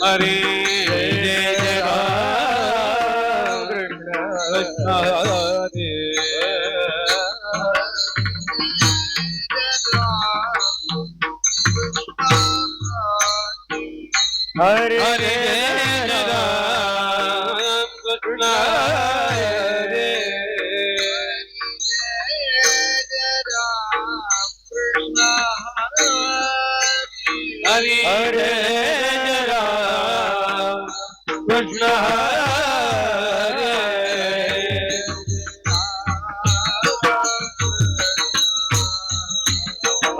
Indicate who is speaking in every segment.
Speaker 1: हरे जय राम कृष्ण हरे हरे हरे राम कृष्ण हरे हरे हरे राम कृष्ण हरे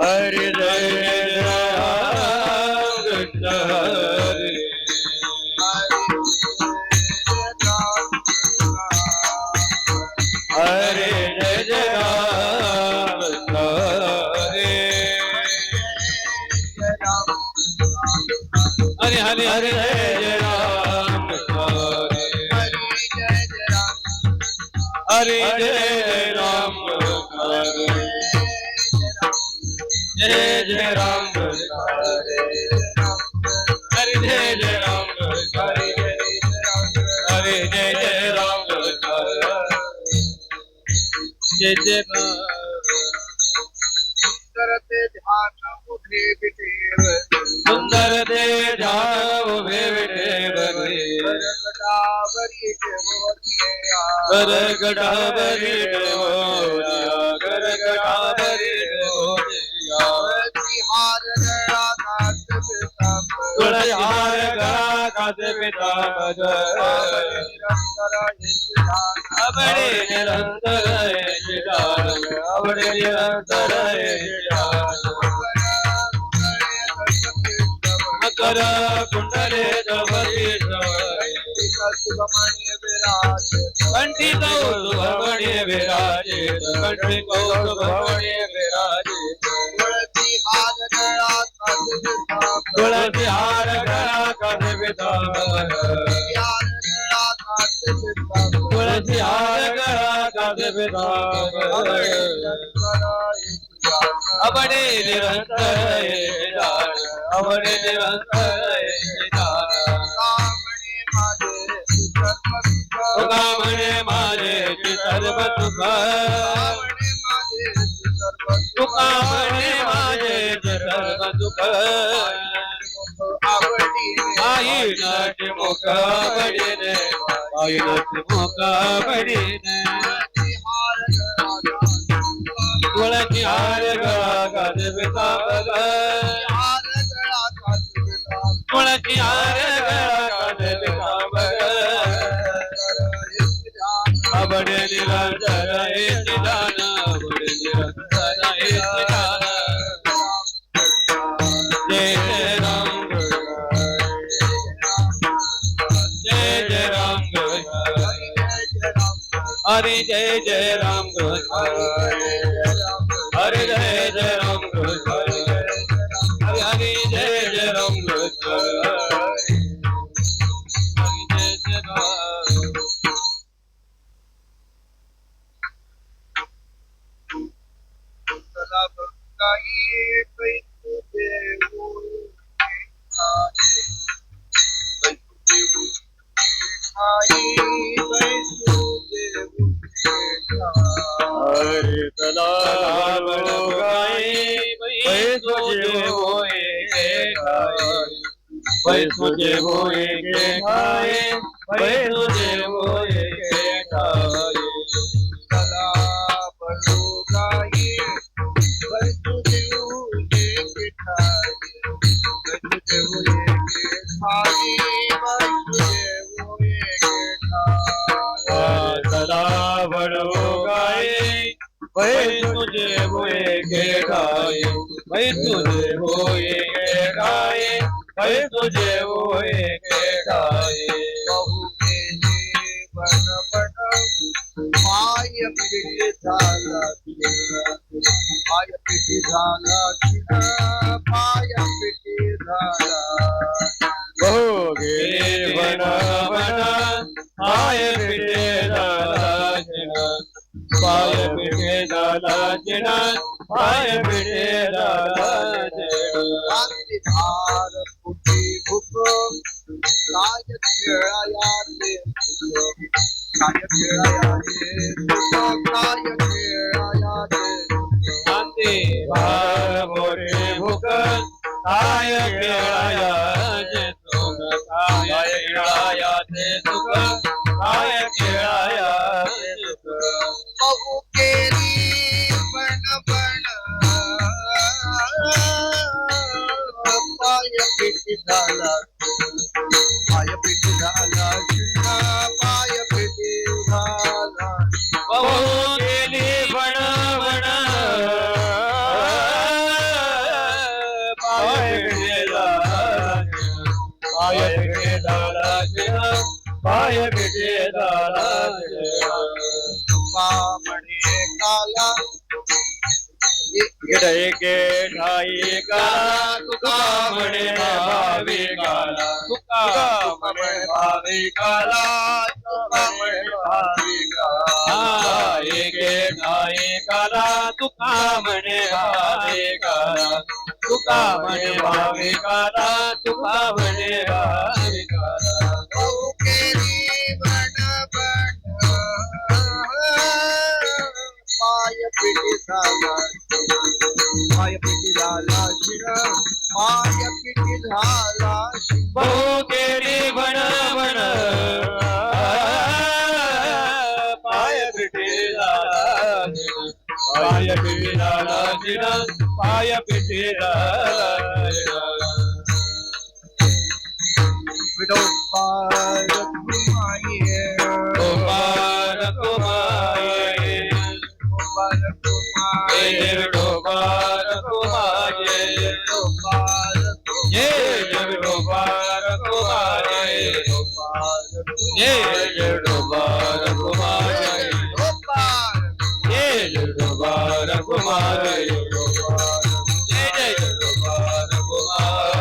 Speaker 1: हरे जय राम कृष्ण हरे हरे जय राम कृष्ण हरे हरे हरे हरे जय राम कृष्ण हरे हरे जय राम कृष्ण हरे जय जय राम कृष्ण हरे हरे जय जय राम कृष्ण हरे हरे जय जय राम कृष्ण हरे जय जय राम सुंदर ते ध्यान उभे विठे गरगटावरी देवोया गरगटावरी देवोया तुलसी हार गला कांच पीतांबर अबड़े निरंतर जिदान अबड़े निरंतर जिदान मकर कुंडले द्रवती कंठी कौस्तुभमणि विराजे कंठी कौस्तुभमणि विराजे तुलसी हार गला कांच पीतांबर तुलसी हार गला कांच पीतांबर अबड़े निरंतर जिदान अबड़े निरंतर जिदान सुखामणे माझे सर्व सुख सुखामणे माझे सर्व सुख आई नट मुख बडीने आई नट मुख बडीने तुलसी हार गला कांच पीतांबर तुलसी हार गला कांच पीतांबर अबड़े निरंतर जिदान अबड़े निरंतर जिदान जय जय राम जय जय राम हरे जय जय राम हरे जय जय राम हरे हरे जय जय राम हरे जय जय राम हरे तालाब गाए तुझे होए खाए तुझे होए के खाए तुझे होए के खाए तालाब गाए तुझे होए के खाए तुझे होए के खाए तुझे होए के खाए तालाब गाए तुझे होए के खाए तुझे होए के खाए तुझे होए के खाए बहु के जीवन बन माय पीठ झाला माय पीठ झाला माय पीठ झाला बहु के जीवन बन माय पीठ झाला पाय पिठे झाला जिना पाय पिठे धार फुटी भूक काय खेळायाचे काय खेळायाचे काय खेळायाचे शांती भार मोठे भूक काय खेळायाचे सुख काय खेळायाचे सुख काय खेळायाचे सुख बहु केली बन बन पाय पिटी झाला पाय पिटी झाला पाय पिटी झाला बहु केली बन बन पाय पिटी झाला पाय पिटी झाला पाय पिटी झाला म्हणे काला गिरय गे ठाई काला तुका म्हणे भावी काला तुका म्हणे भावी काला तुका म्हणे भावी काला गे ठाई काला तुका म्हणे भावी काला तुका म्हणे भावी काला तुका म्हणे भावी काला केली बन बन पाय पिटी झाला पाय पिटी झाला शिर पाय पिटी झाला बहु केली बन बन पाय पिटी झाला पाय पिटी झाला शिर पाय पिटी झाला गोपाल कुमाये गोपाल कुमाये गोपाल कुमाये गोपाल कुमाये गोपाल ये गोपाल कुमाये गोपाल ये गोपाल कुमाये गोपाल ये गोपाल कुमाये गोपाल ये गोपाल कुमार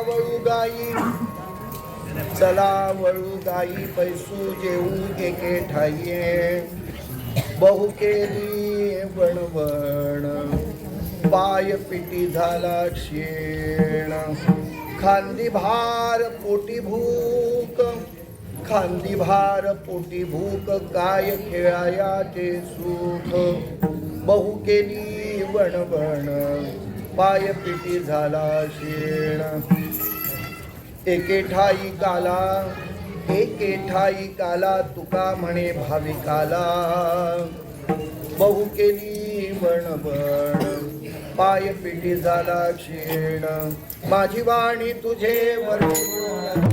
Speaker 2: वळू गाई, चला वळू गाई पैसू जेऊ एके ठाई. बहु केली वणवण पाय पिटी झाला शेण. खांदी भार पोटी भूक, खांदी भार पोटी भूक, काय खेळायाचे सुख. बहु केली वणवण पाय पिटी झाला शेण. एके ठाई काला, एके ठाई काला, तुका म्हणे भाविकाला. बहु केली वणवण पाय पिटी झाला क्षीण. माझी वाणी तुझे वर्णन,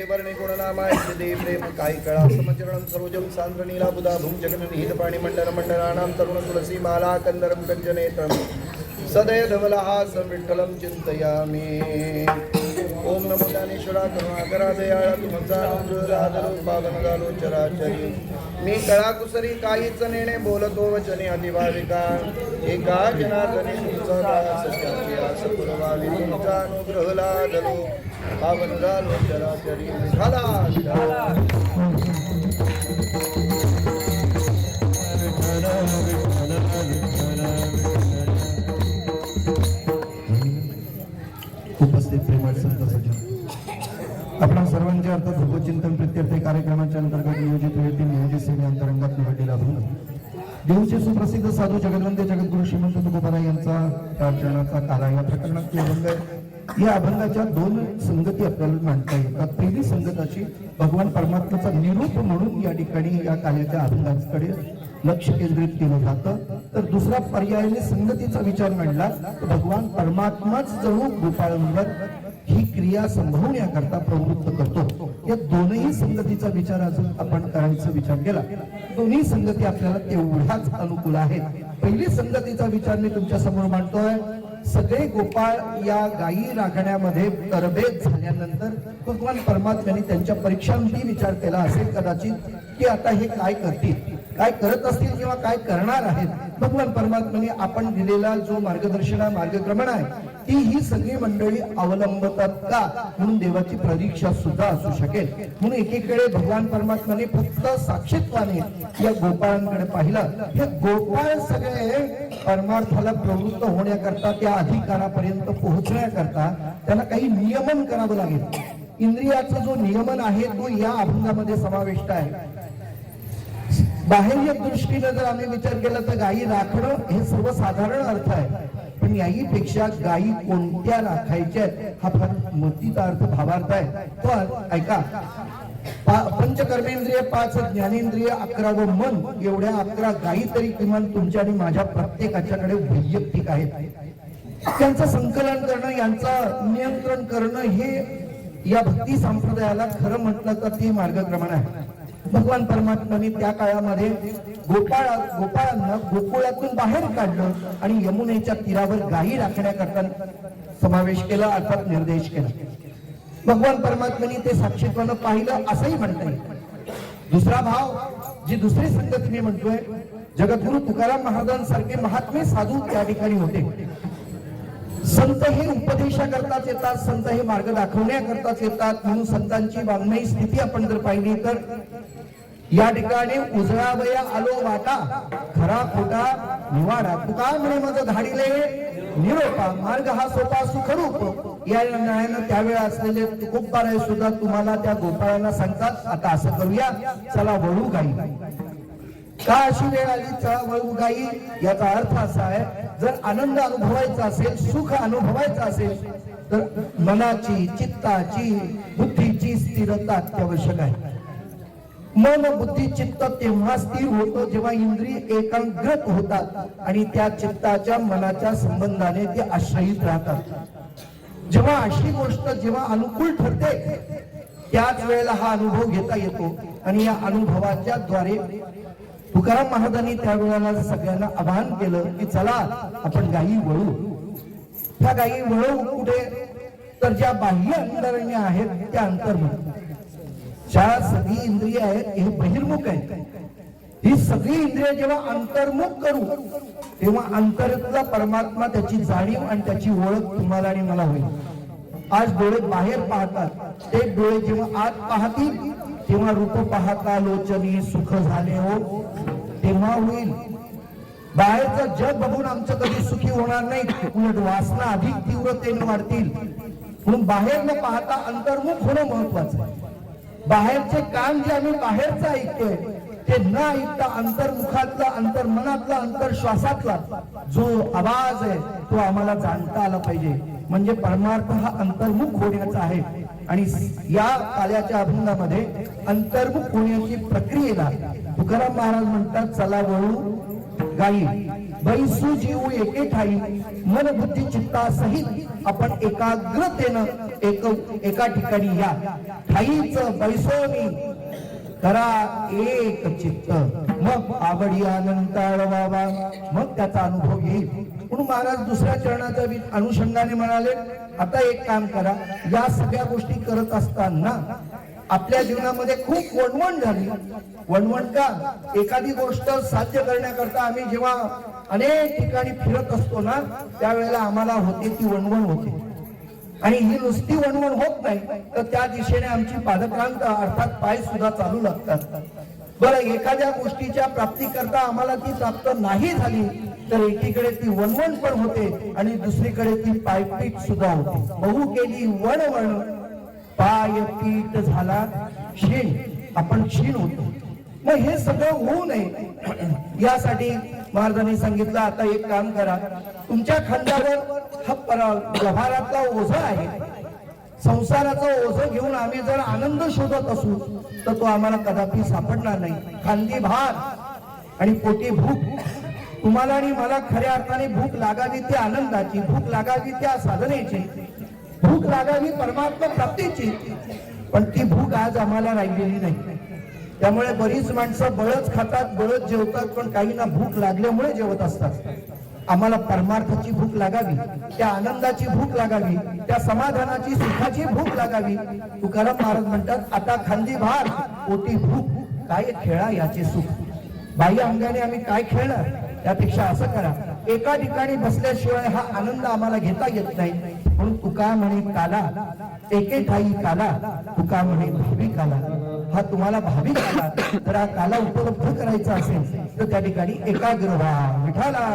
Speaker 2: वर्णे गुणनामायचे देव प्रेम काही कळा समचरणं सरोजम सांद्र नीला बुधा भूम जगन निहित पाणी मंडल मंडलानां तरुण तुलसी माला कंदरम कंजनेत्रम सदय धवलहास विठ्ठलम चिंतयामि. ओम नमो ज्ञानेश्वरा करुणाकरा दयाळा तुमचा अनुराधरो पावन झालो चराचरी. मी कळा कुसरी काहीच नेणे बोलतो वचने अतिभाविका. एका जनार्दने तुमचा सत्याची आस पुरवावी. तुमचा अनुग्रह लादलो पावन झालो चराचरी. विठ्ठला
Speaker 3: उपस्थित प्रेमळ संत सज्जन, आपल्या सर्वांच्या अर्थ भगवचिंतन प्रित्यर्थ कार्यक्रमाच्या अंतर्गत नियोजित वेळी नियोजित सेवे अंतरंगात निवडलेला अभंग देऊचे सुप्रसिद्ध साधू जगदवंते जगद्गुरु श्रीमंत तुकोबाराय यांचा प्रार्थनाचा काला. या प्रकरणात अभंग आहे. या अभंगाच्या दोन संगती आपल्याला मांडता येतात. पहिली संगताची भगवान परमात्म्याचा निरूप म्हणून या ठिकाणी या काल्याच्या अभंगाकडे लक्ष केंद्रित केलं जातं. तर दुसरा पर्यायाने संगतीचा विचार मांडला तर भगवान परमात्माच जणू गोपाळांवर ही क्रिया संभवण्याकरता प्रवृत्त करतो. या दोनही संगतीचा विचार अजून आपण करायचा विचार केला. दोन्ही संगती आपल्याला तेवढ्याच अनुकूल आहेत. पहिली संगतीचा विचार मी तुमच्या समोर मांडतोय. सगळे गोपाळ या गायी राखण्यामध्ये तरबेज झाल्यानंतर भगवान परमात्म्याने त्यांच्या परीक्षांती विचार केला असेल कदाचित की आता हे काय करतील, काय करत असतील किंवा काय करणार आहेत. भगवान परमात्म्याने आपण दिलेला जो मार्गक्रमण आहे ती ही सगळी मंडळी अवलंबतात का म्हणून देवाची परीक्षा सुद्धा असू शकेल. म्हणून एकीकडे भगवान परमात्म्याने फक्त साक्षीत्वाने या गोपाळांकडे पाहिलं. हे गोपाळ सगळे परमार्थाला प्रवृत्त होण्याकरता त्या अधिकारापर्यंत पोहोचण्याकरता त्यांना काही नियमन करावं लागेल. इंद्रियाचा जो नियमन आहे तो या अभंगामध्ये समाविष्ट आहे. बाह्य दृष्टीने जर आम्ही विचार केला तर गायी राखणं हे सर्वसाधारण अर्थ आहे. पण याहीपेक्षा गायी कोणत्या राखायच्या हा फार मतीचा अर्थ भावार्थ आहे. तो ऐका. पंचकर्मेंद्रिय 5 ज्ञानेंद्रिय 11 व मन एवढ्या 11 गायी तरी किमान तुमच्या आणि माझ्या प्रत्येकाच्याकडे वैयक्तिक आहेत. त्यांचं संकलन करणं, यांचं नियंत्रण करणं हे या भक्ती संप्रदायाला खरं म्हटलं तर ते मार्गक्रमण आहे. भगवान परमात्म्याने त्या काळामध्ये गोपाळांना गोकुळातून बाहेर काढलं आणि यमुनेच्या तीरावर गायी राखण्याकरता समावेश केला अर्थात निर्देश केला. भगवान परमात्म्याने ते साक्षीत्वानं पाहिलं असंही म्हणता येईल. दुसरा भाव जी दुसरी संगती मी म्हणतोय, जगद्गुरु तुकाराम महाराजांसारखे महात्मे साधू त्या ठिकाणी होते. संत हे उपदेशाकरताच येतात, संत हे मार्ग दाखवण्याकरताच येतात. म्हणून संतांची वाङ्मयी स्थिती आपण जर पाहिली तर या ठिकाणी उजळावया आलो वाटा, खरा खोटा निवाडा. तुका म्हणे माझं धाडिले निरोपा, मार्ग हा सोपा सुखरूप. या न्यायानं त्यावेळेला असलेले तुकोबाराय सुद्धा तुम्हाला त्या गोपाळांना सांगतात आता असं करूया, चला वळू गाई. का अशी वेळ आली वळू गाई? याचा अर्थ असा आहे, जर आनंद अनुभवायचा असेल, सुख अनुभवायचं असेल तर मनाची, चित्ताची, बुद्धीची स्थिरता अत्यावश्यक आहे. मन बुद्धी चित्त तेव्हा स्थिर होतं जेव्हा इंद्रिय एकाग्रत होतात आणि त्या चित्ताच्या मनाच्या संबंधाने ते आश्रयित राहतात। जेव्हा अशी गोष्ट जेव्हा अनुकूल ठरते त्याच वेळेला हा अनुभव घेता येतो आणि या अनुभवाच्या द्वारे तुकाराम महाराजांनी त्यावेळेला सगळ्यांना आवाहन केलं की चला आपण गायी वळू। ह्या गायी वळू कुठे तर ज्या बाह्य अंतरंग आहेत त्या अंतर्मुख, ज्या सगळी इंद्रिय आहेत हे बहिर्मुख आहेत, ही सगळी इंद्रिय जेव्हा अंतर्मुख करू तेव्हा अंतरातला परमात्मा त्याची जाणीव आणि त्याची ओळख तुम्हाला आणि मला होईल। आज डोळे बाहेर पाहतात, ते डोळे जेव्हा आत पाहतील तेव्हा रूप पाहता लोचनी सुख झाले हो तेव्हा होईल। बाहेरचं जग बघून आमचं कधी सुखी होणार नाही, उलट वासना अधिक तीव्रतेने वाढतील। म्हणून बाहेर न पाहता अंतर्मुख होणं महत्वाचं आहे। बाहेरचे कान जे आम्ही बाहेरचं ऐकतोय ते न ऐकता अंतर्मुखातला अंतर्मनातला अंतर्श्वासातला जो आवाज आहे तो आम्हाला जाणता आला पाहिजे। म्हणजे परमार्थ हा अंतर्मुख होण्याचा आहे आणि या काल्याच्या अभंगामध्ये अंतर्मुख होण्याची प्रक्रियेला तुकाराम महाराज म्हणतात चला वळू गायी बैसू जीव एके ठाई मन बुद्धी चित्ता सहित आपण एकाग्रतेनं एका ठिकाणी या ठाईच बैसोनी करा एक चित्त मग आवडी आनंद बाबा मग त्याचा अनुभव येईल। म्हणून महाराज दुसऱ्या चरणाच्या अनुषंगाने म्हणाले आता एक काम करा, या सगळ्या गोष्टी करत असताना आपल्या जीवनामध्ये खूप वणवण झाली। वणवण का? एखादी गोष्ट साध्य करण्याकरता आम्ही जेव्हा अनेक ठिकाणी फिरत असतो ना त्यावेळेला आम्हाला होते ती वणवण होते आणि ही नुसती वणवण होत नाही तर त्या दिशेने आमची पादक्रांत अर्थात पाय सुद्धा चालू लागतात। बरं, एखाद्या गोष्टीच्या प्राप्ती करता आम्हाला ती प्राप्त नाही झाली तर एकीकडे ती वणवण पण होते आणि दुसरीकडे ती पायपीट सुद्धा होते। बहु केली वणवण पाय पीठ झाला क्षीण, आपण क्षीण होतो। मग हे सगळं होऊ नये यासाठी महाराजांनी सांगितलं आता एक काम करा, तुमच्या खांद्यावर हा व्यवहारातला ओझं आहे, संसाराचं ओझं घेऊन आम्ही जर आनंद शोधत असू तर तो आम्हाला कदापि सापडणार नाही। खांदी भार आणि पोटी भूक, तुम्हाला आणि मला खऱ्या अर्थाने भूक लागावी त्या आनंदाची, भूक लागावी त्या साधनेची, भूक लागावी परमात्मा प्राप्तीची, पण ती भूक आज आम्हाला राहिलेली नाही। त्यामुळे बरीच माणसं बळच खातात बळच जेवतात, पण काहींना भूक लागल्यामुळे जेवत असतात। आम्हाला परमार्थाची भूक लागावी, त्या आनंदाची भूक लागावी, त्या समाधानाची सुखाची भूक लागावी। तुकाराम महाराज म्हणतात आता खांदी भार पोटी भूक, काय खेळा याचे सुख। बाह्य अंगाने आम्ही काय खेळणार, त्यापेक्षा असं करा एका ठिकाणी बसल्याशिवाय हा आनंद आम्हाला घेता येत नाही। म्हणून तुका म्हणे काला एके ठाई काला, तुका म्हणे भावी काला। हा तुम्हाला भावी काला तर हा काला उपलब्ध करायचा असेल तर त्या ठिकाणी एकाग्र व्हा विठाला।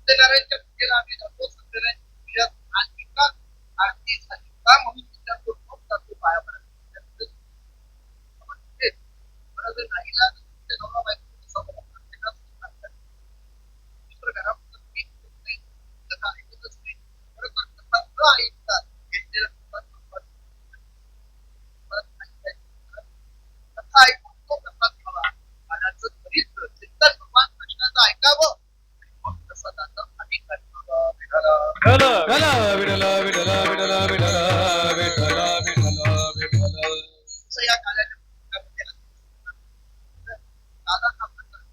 Speaker 2: सत्यनारायणच्या पूजेला आम्ही जातो. सत्यनारायणच्या पूजेत आज एका आरती झाली का म्हणून विचारतो, मग जातो पाया पडायला. म्हणजे परत नाहीला ते नवरा बायको समोर प्रत्येकाचं दुसरं घरामध्ये पीक होत नाही, कथा ऐकतच नाही. खरं तर कथा न ऐकता घेतलेल्या सुखात परत ऐकायचं. कथा ऐकून तो कसा घ्यावा, मनाचं त्वरित चिंतन भगवान कृष्णाचं ऐकावं, मग प्रसादाचा अधिकार घ्यावा. विठाला
Speaker 1: विठला विठला विठला विठला विठला विठला विठला विठला.
Speaker 2: असं या काल्याच्या पुस्तकामध्ये आहे. दादांना म्हणतात,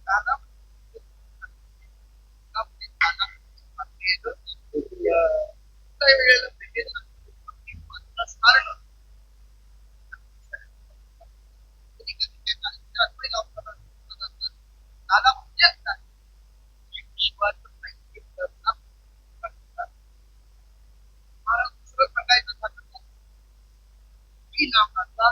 Speaker 2: दादा काही वेळेला स्मरण दादा म्हणजेच काय, विश्वाचं साहित्य करतात. मला दुसरं सांगायचं झालं तर, की नामाचा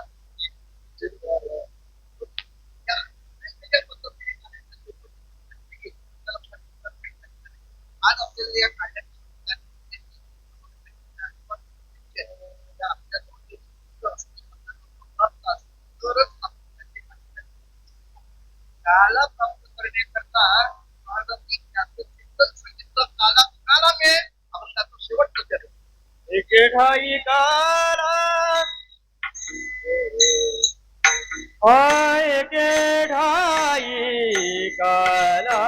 Speaker 2: आज आपल्याला या काला प्राप्त करण्याकरता महाराजांनी त्याचं चिंतन सांगितलं. काला कुणाला मिळेल, आपण त्याचं शेवट विचारू.
Speaker 1: एके ठाई काला एके ठाई काला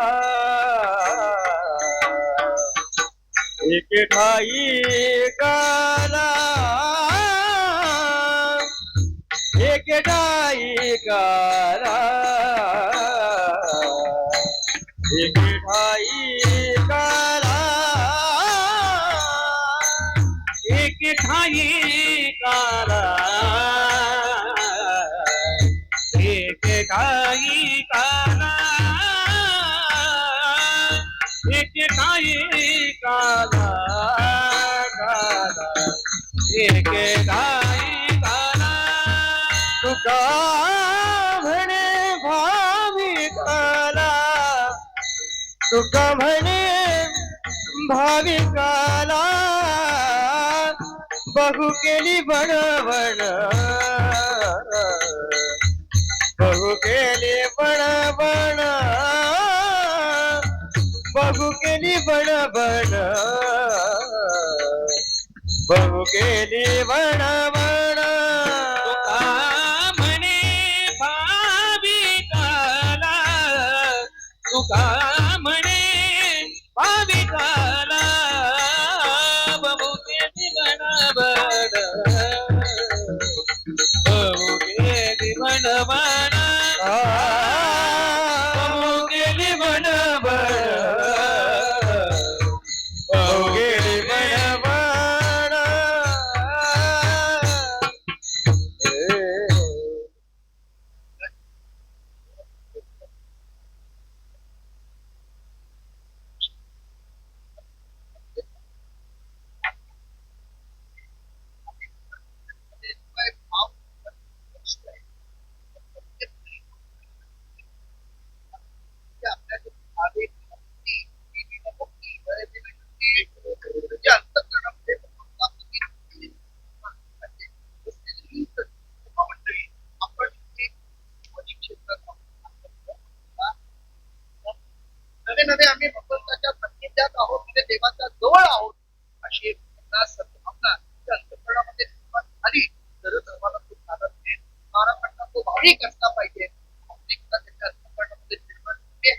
Speaker 1: एके ठाई काला एके ठाई काला एके ठाई काला एके ठाई काला एके ठाई काला एके ठाई काला काला एके ठाई काला तुका म्हणे भाविकाला तुका म्हणे भाविकाला बहु केली बडबड बहु केली बडबड बहु केली बडबड बहु केली बडबड तुका म्हणे भाविकाला तुका म्हणे भाविकाला बहु केली बडबड बहु केली बडबड बहु केली बडबड बहु केली बडबड. नवे नवे आम्ही भगवंताच्या सान्निध्यात आहोत, म्हणजे देवाच्या जवळ आहोत, अशी एक सद्भावना अंतःकरणामध्ये निर्माण झाली तरच आम्हाला तो साधन मिळेल. महाराजांना तो भाविक असला पाहिजे. भाविकता त्याच्या अंतःकरणामध्ये निर्माण होते.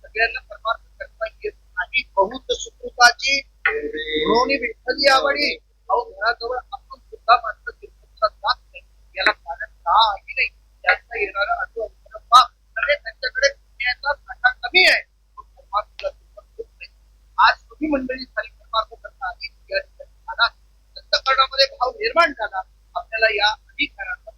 Speaker 1: सगळ्यांना परमार्थ करता येत नाही. बहुत सुकृताची म्हणून विठ्ठली आवडी. अहो घराजवळ आपण सुद्धा मात्र तीर्थात जात नाही, याला कारण काही नाही. त्याचा येणारा अनुभव त्यांच्याकडे पुण्याचा साठा कमी आहे. आज तुम्ही मंडळी झाली परमार्थ करता आली, अंतःकरणामध्ये भाव निर्माण झाला, आपल्याला या अधिकाराचा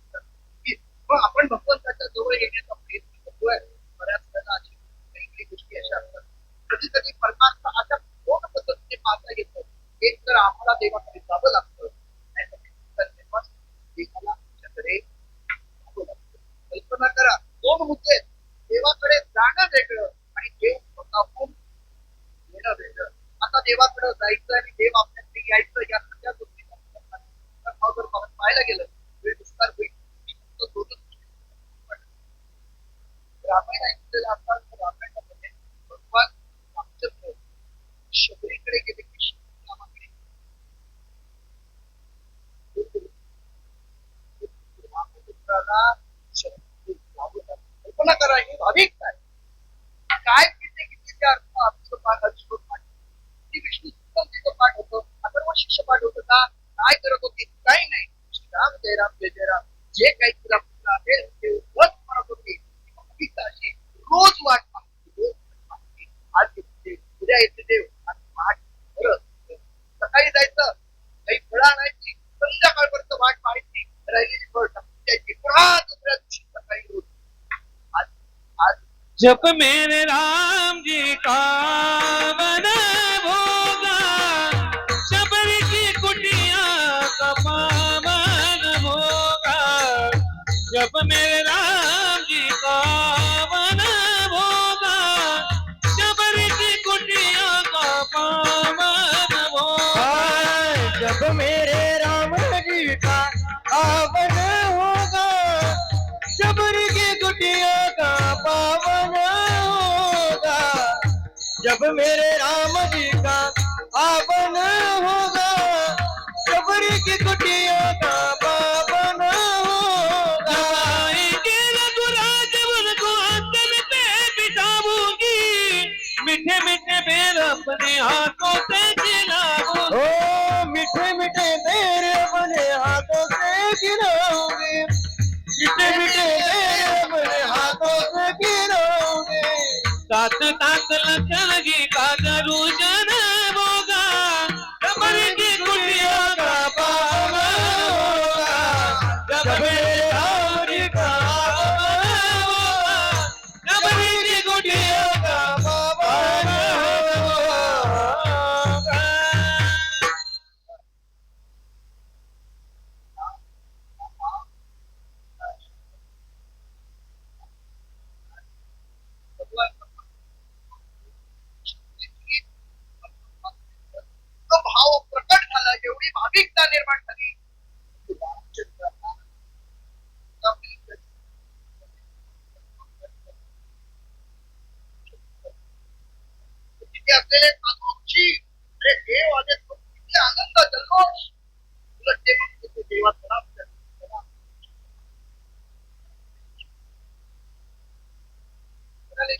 Speaker 1: मग आपण भगवंताच्या जवळ येण्याचा प्रयत्न करतोय. बऱ्याच वेळेला अशी काही गोष्टी अशा असतात. कधी कधी परमार्थ अशा दोन पद्धतीने पाहता येतो. एक तर आम्हाला देवाकडे जावं लागतं, होते देवाकडे जाणं वेगळं आणि देव स्वतःहून येणं वेगळं. आता देवाकडे जायचं आणि देव आपल्याकडे यायचं या सगळ्या गोष्टी भाव जर पाहायला गेलं वेळ विस्तार होईल. फक्त दोनच गोष्टी. रामायण ऐकलेलं आपण रामायणामध्ये भगवान रामचंद्र शबरीकडे गेले की रामाकडे रामचंद्राला कल्पना करा ही भाविक काय किती किती अर्थ आमचं पाठ अभिषेक पाठ ती विष्णू तिचं पाठ होतं अथर्व शिष्य पाठ होतं का काय करत होती काही नाही श्रीराम जय राम जय जय राम जे काही तिला पुढे आहे ते रोज म्हणत होती भाविक अशी रोज वाट पाहते रोज वाट पाहते. आज येते देव उद्या येते देव आज पाठ करत सकाळी जायचं काही फळं आणायची संध्याकाळपर्यंत वाट पाहायची राहिलेली फळ टाकून द्यायची पुन्हा दुसऱ्या दिवशी सकाळी रोज आज आज
Speaker 4: जप मेरे राम जी का मन भोगा शबरी की कुटिया का पावन भोगा जप मेरे राम जी का मन भोगा शबरी की कुटिया का पावन भोगा जप मेरे राम जी का पावन होगा शबरी की कुटिया का पावन होगा जब मेरे राम जी का पावन होगा शबरी की कुटिया का पावन होगा के रघुराज उनको आंचल पे बिठाऊंगी मीठे मीठे बेर अपने हाथों से खिलाऊंगी ओ मीठे मीठे बेर अपने हाथों से खिलाऊंगी मीठे मीठे अपने हाथों से गिरोगे तात तात लखन जी का जरूर जन होगा शबरी की कुटिया का पावन होगा जब मेरे राम जी का पावन होगा शबरी की कुटिया का पावन होगा.
Speaker 1: तो भाव प्रकट झाला एवढी भाविकता निर्माण झाली रामचंद्राला तिथे असलेले साधूची अरे देव आले किती आनंद जल्लोष उलट ते म्हणते ते देवाचा नाम करतात. म्हणाले,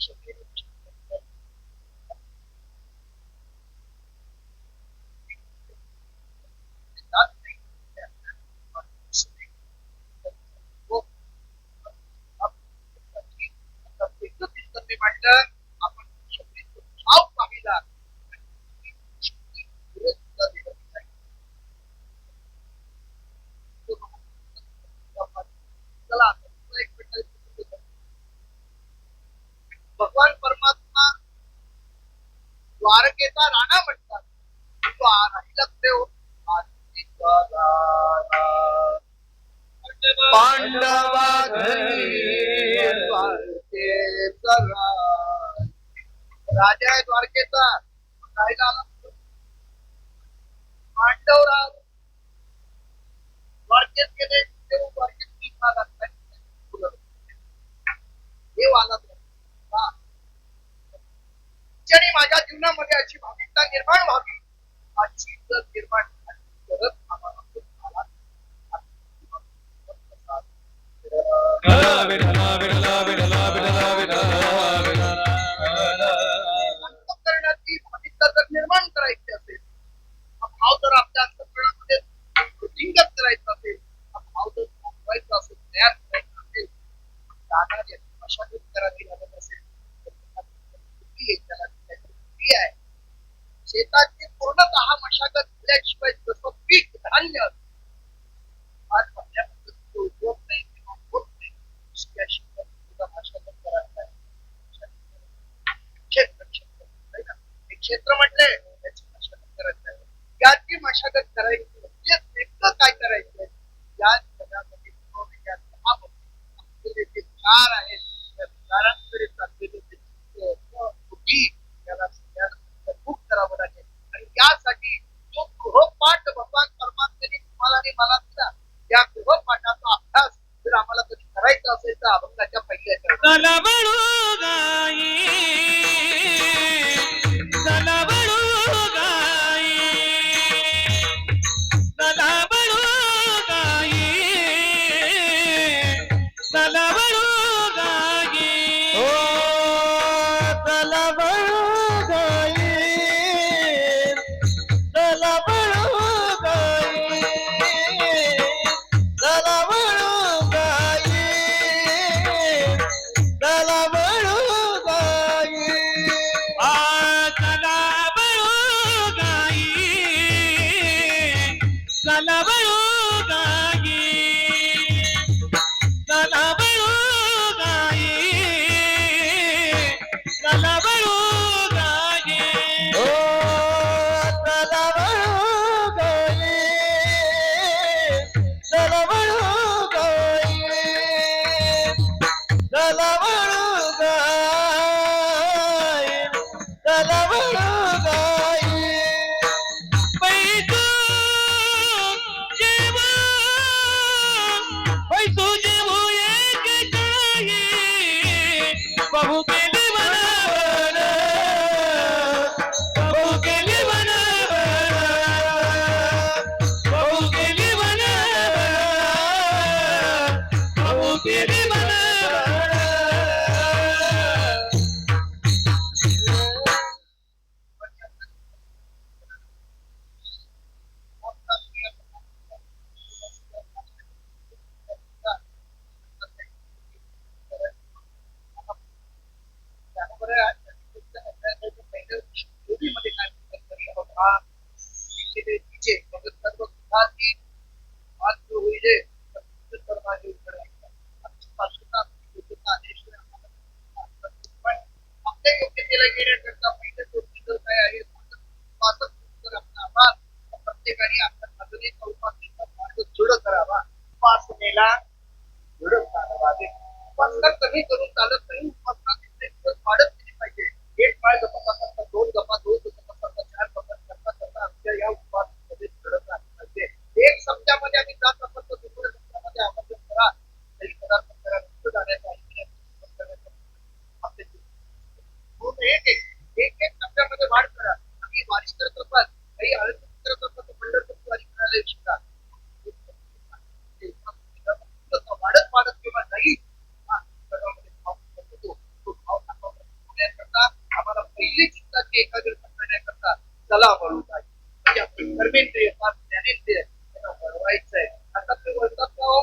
Speaker 1: आपण शब्दाचा भाव पाहिला चला एक मिनिट भगवान परमात्मा द्वारकेचा राणा म्हणतात तो राहिला देव
Speaker 2: पांडवा घरी
Speaker 1: द्वारकेचा राजा आहे द्वारकेचा राहिला आला पांडव राज द्वारकेत गेले देव द्वारकेत देव आला आणि माझ्या जीवनामध्ये अशी भाविकता निर्माण व्हावी अशी जर निर्माण करत आम्हाला अंतःकरणाची भाविकता जर निर्माण करायची असेल हा भाव जर आपल्या अंतःकरणामध्ये वृद्धिंगत करायचा असेल हा भाव जर थांबवायचा असेल तयार करायचा असेल दादा याची मशागत करावी लागत असेल त्याला आहे शेताची पूर्णतः मशागत झाल्याशिवाय जसं पीक धान्य आज आपल्यामध्ये उद्योग नाही किंवा होत नाही मशागत करायला क्षेत्र म्हटले त्याची मशागत करायची आहे याची मशागत करायची म्हणजे नेमकं काय करायचं या जगामध्ये चार आहेत
Speaker 4: बहु केली वनवन, बहु केली वनवन, बहु केली वनवन, बहु केली वनवन. आपल्या योग्यतेला घेण्याकरता पहिले गोष्टी जर काय आहे प्रत्येकाने आपल्या साधनेचा उपासनेचा मार्ग दृढ करावा. उपासनेला दृढ करावे. उपासना कमी करून चालत नाही. उपासना वाढत गेली पाहिजे. एक पाय जपत असताना दोन जपा, दोन जपत असताना चार जपत करता करता आमच्या या उपासनेमध्ये दृढ राहिली पाहिजे. एक सप्त्यामध्ये आम्ही जात असतो दुसऱ्या सप्त्यामध्ये आवर्जून करा. काही पदार्थ करा, नुसतं जाण्याचा म्हणून एक टप्प्यामध्ये वाढ करा. आम्ही वारी करत असाल, काही हळद करत असाल तर पंढरपूरची वारी करायला शिका. वाढत वाढत किंवा नाही आम्हाला पहिली चित्ताची एकाग्रता करण्याकरता चला वळू जाईल. म्हणजे आपली कर्मेंद्रिय ज्ञानेंद्रिय त्यांना वळवायचंय. आता ते वळतात का हो?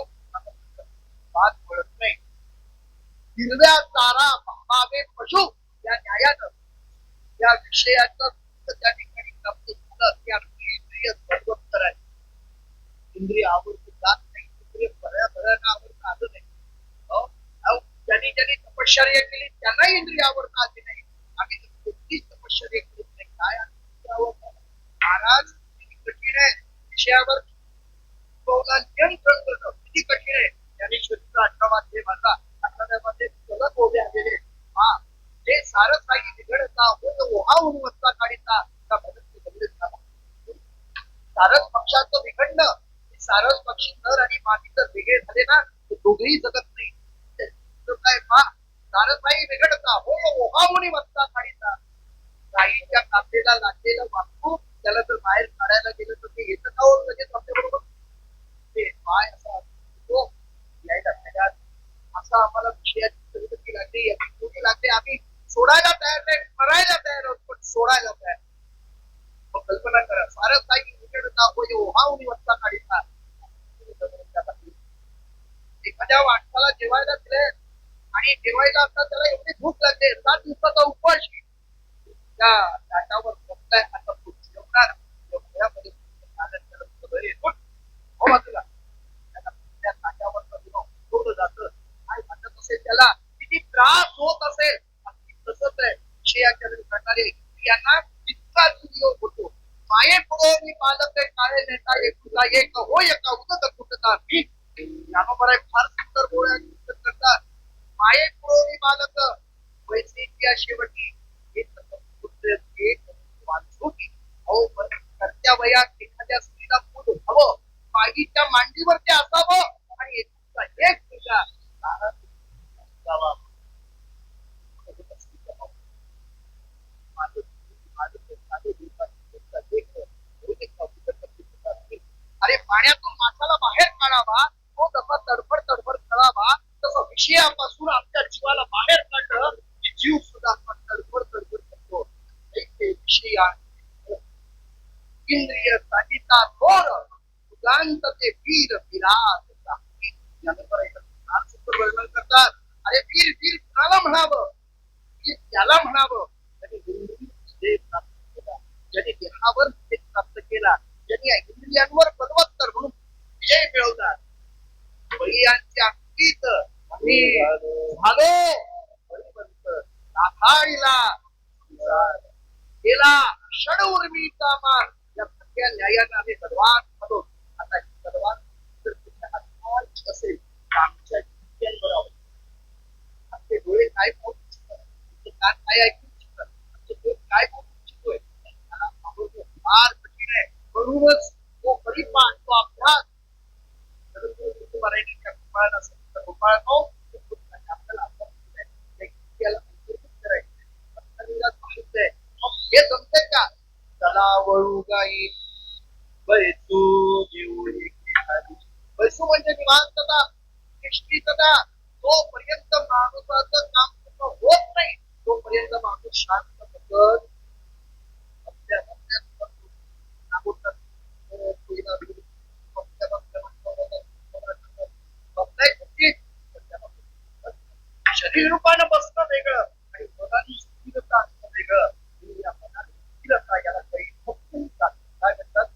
Speaker 4: बात वळत नाही. हिरव्या तारा भावे पशु या न्यायानं या विषयाचं त्या ठिकाणी प्राप्त झालं की आपली इंद्रिय सर्वोत्तर आहे. इंद्रिय आवडत जात नाही. इंद्रिय बऱ्याबऱ्यानं आवडत आलं नाही. ज्यांनी ज्यांनी तपश्चर्या केली त्यांनाही इंद्रिय आवडता आली नाही. आम्ही कोणतीच तपश्चर्या केली नाही. काय आवडतं महाराज किती कठीण आहे. विषयावर नियंत्रण करणं किती कठीण आहे. त्यांनी शरीर 18 अध्याय मानला. 18व्यामध्ये सलग ओढे आलेले. हा जे सारं काही बिघडता होत ओहा उन्मत्ता काढिता त्या भगत बघित झाला. सारस पक्षाचं बिघडणं, सारस पक्षी नर आणि मादी जर वेगळे झाले ना तर दोघेही जगत नाही. काय पहा, सारसबाई बिघडता हो ओहा उन्मत्ता काढिता. गाईच्या कापेला लागलेलं वास्तू त्याला जर बाहेर काढायला गेलं तर ते येतं का होत लगेच आपल्याबरोबर. ते पाय असा तो यायला तयार. असा आम्हाला विषयाची परिस्थिती लागली, याची गोडी लागली. आम्ही सोडायला तयार नाही, करायला तयार आहोत पण सोडायला तयार. मग कल्पना करा, सारस काही बिघडता होय ओहा उन्मत्ता काढिता. एखाद्या माणसाला जेवायला दिले आणि जेवायला आता त्याला एवढी भूक लागते, 7 दिवसाचा उपवास त्या ताटावर बसलाय. आता जेवणार त्या ताटावर जातं काय वाटत असेल त्याला, किती त्रास होत असेल. तसंच आहे विषयाच्या प्रकारे स्त्रियांना जितका योग होतो. माये पुढे पालक काळे नेता एक तुला एक हो एका उदक कुठता मी ज्ञानोबराय फार सुंदर बोळ्या करतात. माये पुढे बालक वैसे शेवटी करत्या वयात एखाद्या स्त्रीला मूल हवं, माईच्या मांडीवरती असावं आणि एक तुझ्या अरे पाण्यातून माणसाला बाहेर काढावा, तो जसा तडफड तडफड करावा तसं विषयापासून आपल्या जीवाला बाहेर काढलं की जीव सुद्धा तडफड तडफड करतो. विषय इंद्रिय साधिता थोर उदांत ते वीर विराट वर्णन करतात. अरे वीर वीर कुणाला म्हणावं, वीर त्याला म्हणावं ज्यांनी देहावर प्राप्त केला, ज्यांनी इंद्रियांवर बलवत्तर म्हणून विजय मिळवतात. बळीयांच्या अंकित आम्ही झालो नाथाळीला गेला षड उर्मीचा मान. या सगळ्या न्यायाने आम्ही सर्वात झालो. आता सर्वात जर तुमच्या हातात असेल तर आमच्या बरोबर आमचे डोळे काय पाहू शकतात, आमचे कान काय ऐकू शकतात, आमचे डोळे काय पाहू शकतोय फार कठीण आहे. म्हणूनच तो परिपाठ तो अभ्यास मराठीच्या गोपाळ आपल्याला अभ्यास
Speaker 1: काही बैसू घेऊ बैसू म्हणजे निवांतता निश्चितता. जोपर्यंत माणसाचं काम पूर्ण होत नाही तोपर्यंत माणूस शांत बसत आपल्या मनात नागोठात कोयना बिल शरीर रूपानं बसणं वेगळं आणि मनाची स्थिरता असणं वेगळं. या मनाची स्थिरता याला काही काय म्हणतात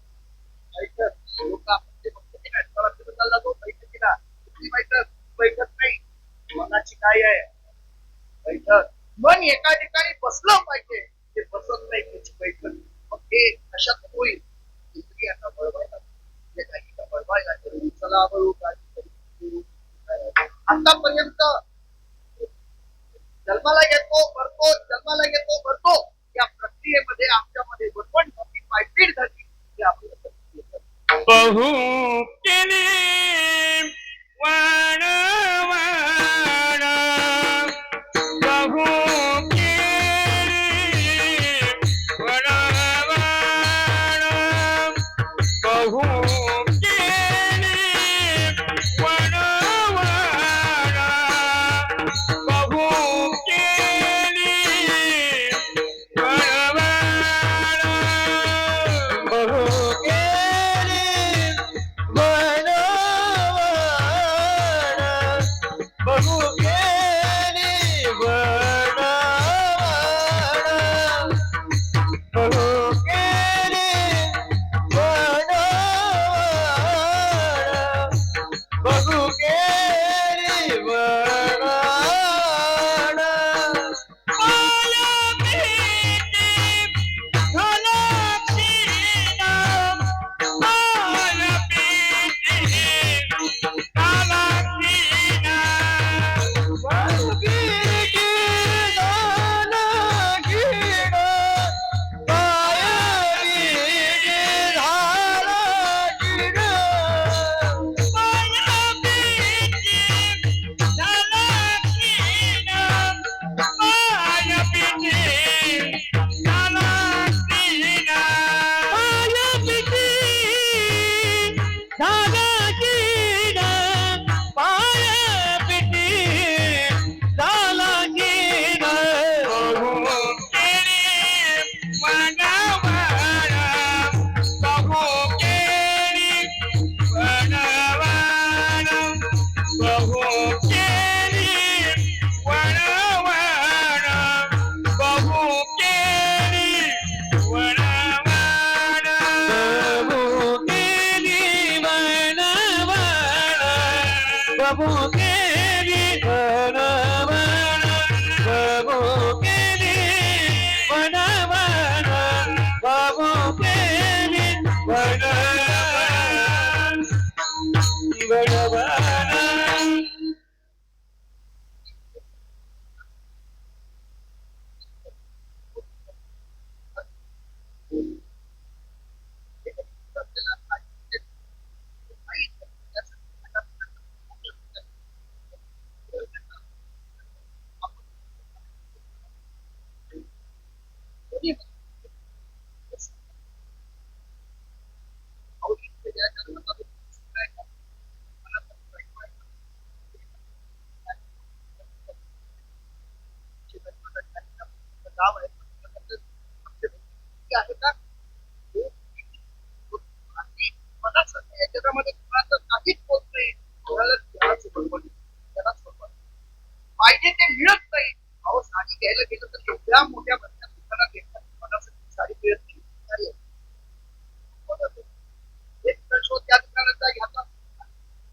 Speaker 1: लोक आपण जे म्हणतो की नाही चालला तो बैठकीला कुठली बैठक बैठक नाही मनाची काय आहे बैठक. मन एका ठिकाणी बसलं पाहिजे ते बसत नाही त्याची बैठक. मग हे कशात होईल इंद्रियांना बळवायला बळवायला चला बळू आतापर्यंत जन्माला येतो भरतो या प्रक्रियेमध्ये आमच्यामध्ये वटवण झाली पायपीट झाली ही आपली
Speaker 5: बहु केली वाण वाण बहु केली वाण वाण बहु केली वाण वाण बहु केली वाण वाण बहु केली बहु केली बहु केली बहु केली माया भीती घालाक्षीना माया भीती घालाक्षीना वासुकीची घालाक्षीना माया भीती घालाक्षीना माया भीती घालाक्षीना माया भीती घालाक्षीना माया भीती घालाक्षीना माया भीती घालाक्षीना बहु केली वनवाना बहु केली वनवाना बहु केली वनवाना बहु केली वनवाना बहु केली वनवाना बहु केली वनवाना बहु केली वनवाना बहु केली वनवाना
Speaker 1: गाव आहे आहे का याच्यामध्ये कुणाचं काहीच होत नाही कोणाला त्यालाच बडबड त्यालाच बडबड पाहिजे ते मिळत नाही. अहो साडी घ्यायला गेलं तर एवढ्या मोठ्या बसल्या दुकानात घेतल्या मनासाठी साडी मिळत नाही साडी आहे. एक तर शोध त्या दुकानाचा घ्यायचा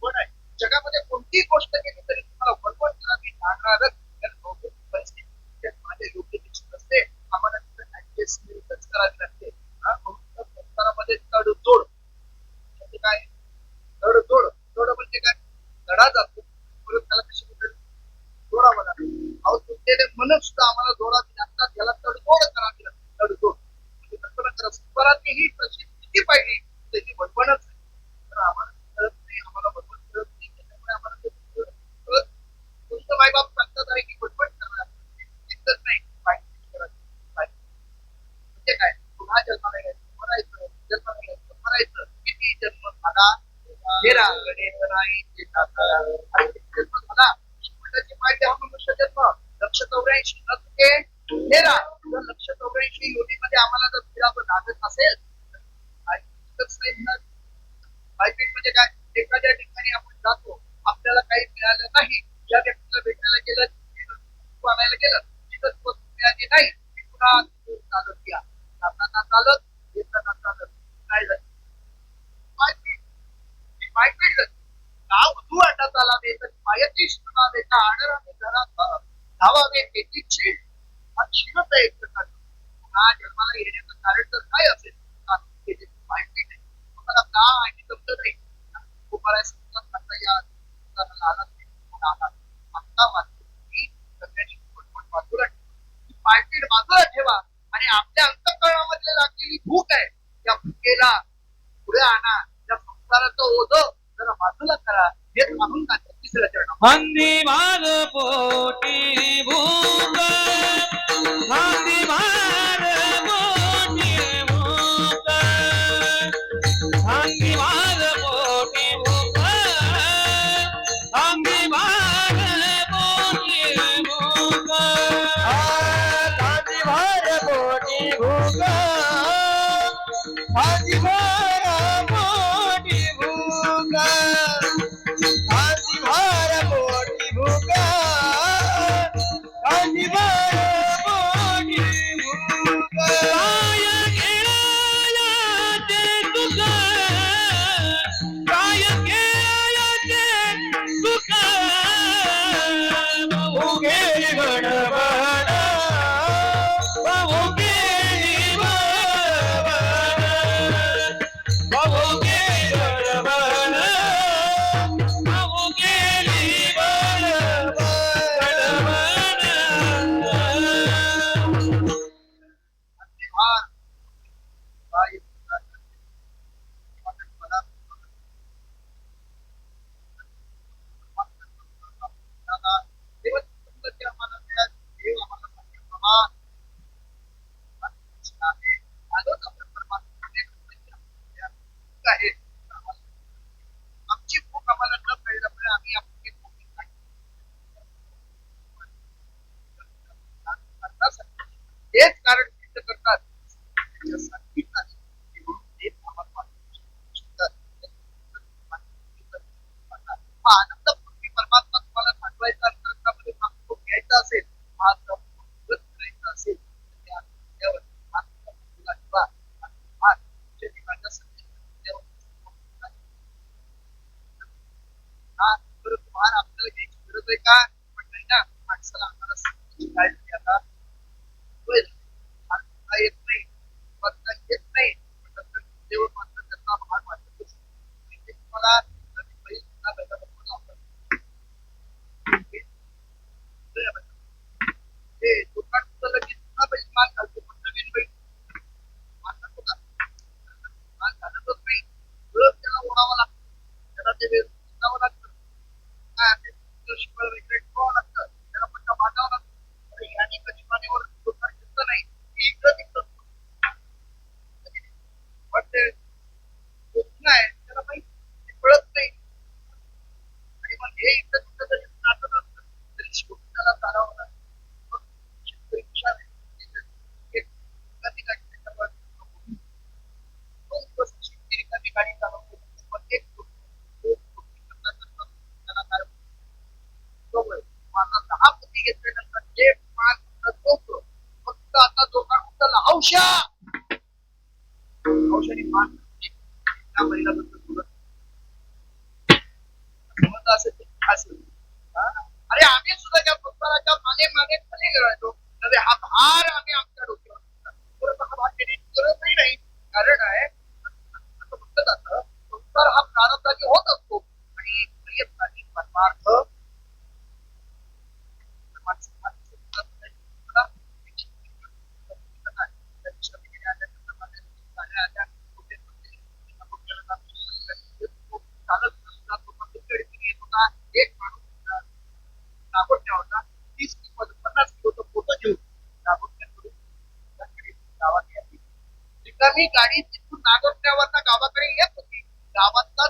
Speaker 1: पण आहे जगामध्ये कोणतीही गोष्ट केली तरी तुम्हाला बडबड करावी लागणारच. कारण बहुतेक परिस्थिती माझ्या योग्यतेची नसते आम्हाला तिथं ऍडजस्टमेंट करावी लागते. संसारामध्ये तडजोड म्हणजे काय तडजोड तोड म्हणजे काय लढा जातो परत त्याला कशी जोडावं लागेल. अहो तुमचे मन सुद्धा आम्हाला जोडावी लागतात याला तडजोड करावी लागते. तडजोड म्हणजे कल्पना करा स्वराची ही तशी स्थिती पाहिजे त्याची बडबडच नाही तर आम्हाला कळत नाही आम्हाला बडबड कळत नाही त्याच्यामुळे आम्हाला ते कळत. तुमचं मायबाप सांगतात आहे की बडबड करणार नाही पाहिजे म्हणजे काय पुन्हा जन्माला यायचं म्हणायचं हेरा गणेश नाही ते दातारा. अरे किती जन्म झाला कृष्णाची माहिती हा मनुष्य जन्म 184 न चुके हेरा. जर 184 योनीमध्ये आम्हाला जर फिरावं लागत असेल तर ऐकतच नाही ना. बायपेट म्हणजे काय एखाद्या ठिकाणी आपण जातो आपल्याला काही मिळालं नाही ज्या व्यक्तीला भेटायला गेलं वस्तू आणायला गेलं तिथं ती वस्तू मिळाली नाही ती पुन्हा तिथून चालत या जाताना चालत येताना चालत काय झालं बायपेट नाव वधू वाटत आला तर पायती म्हणावे का आडराने घरात धावावे त्याची छीड हा क्षीणच आहे एक प्रकारचं हा जन्माला येण्याचं कारण तर काय असेल बायपेट आहे मला का आणि जमलं नाही तुम्हाला समजत करता या आला आता मात्र मी सगळ्यांनी पटपट बाजूला ठेवा पायपीट बाजूला ठेवा आणि आपल्या अंतःकरणामध्ये लागलेली भूक आहे त्या भूकेला पुढे आणा त्या संसाराचं ओझं जरा बाजूला करा हे सांगून टाका तिसऱ्या चरणात
Speaker 5: हंदी मार पोटी भूक हंदी मार पोटी भूक हंदी मार पोटी भूक हंदी मार पोटी भूक हंदी मार पोटी भूक हंदी मार पोटी भूक हंदी मार पोटी भूक हंदी मार पोटी भूक काय खेळायचे तुक काय खेळायचे तुक भाऊ गेली बडबड भाऊ गेली बडबड भाऊ गेली बडबड भाऊ गेली बडबड
Speaker 1: अंतिहार काय मला देव तुमच्या आम्हाला मिळाल देव आम्हाला सांगेल बाबा आहे आलोच आपण परमात्मा आहे आमची भूक आम्हाला न कळल्यामुळे आम्ही आपली भूक हेच कारण सिद्ध करतात हा आनंद पूर्वी परमात्मा तुम्हाला सांगवायचा अंतरंगामध्ये मागतो घ्यायचा असेल हा करायचा असेल तर त्या आनंदावर आनंद ठेवा हा तुमच्या जीवनाच्या संदेशावर हा बरं तुम्हाला आपल्याला घ्यायची गरज आहे का पण नाही ना माणसाला आम्हाला समजायची काय झाली आता येत नाही बघता येत नाही पण नंतर देव मात्र त्याचा भाग वाटत तुम्हाला नवीन बैल सुद्धा बैला बरोबर आपण हे दुकान सुद्धा लगेच पुन्हा बैल माल घालतो पण नवीन बैल माल घालतो का माल घालतच नाही रोज त्याला ओढावं लागतं त्याला ते वेळ लागतं काय असेल शिवाय वगैरे ठेवावं लागतं त्याला पट्टा बांधावं लागतं आणि कधीमानेवर दुकान घेतलं नाही इकडं तिकडं पण ते आहे त्याला माहिती कळत नाही आणि मग हे इकडं तिकडं जरी नाटक असतं तरी शेवटी त्याला चालावं लागतं मग शेतकरी हुशार आहे एखादी गाडी त्याच्यावर दोन दिवस शेतकरी एखादी गाडी चालवतो मग एक त्याला काय आता 10 पोती घेतल्यानंतर जे मान झोपलो फक्त आता दोघांना उचलला औषधी मान त्या महिलाबद्दल बोलत समज असेल अरे आम्ही सुद्धा त्या संसाराच्या मागे मागे खाली राहतो नव्हे हा भार आम्ही आमच्या डोक्यावर हा भार घेण्याची गरजही नाही कारण आहे असं म्हटलं जातं संसार हा प्रारब्धाने होत असतो आणि प्रयत्नाने परमार्थ एक माणूस नागोठ्या होता 30 किंवा 50 किलोचं पोतं घेऊन नागोठ्याकडून गावात यायची रिकामी गाडी तिथून नागोठ्यावरनं गावाकडे येत होती गावातला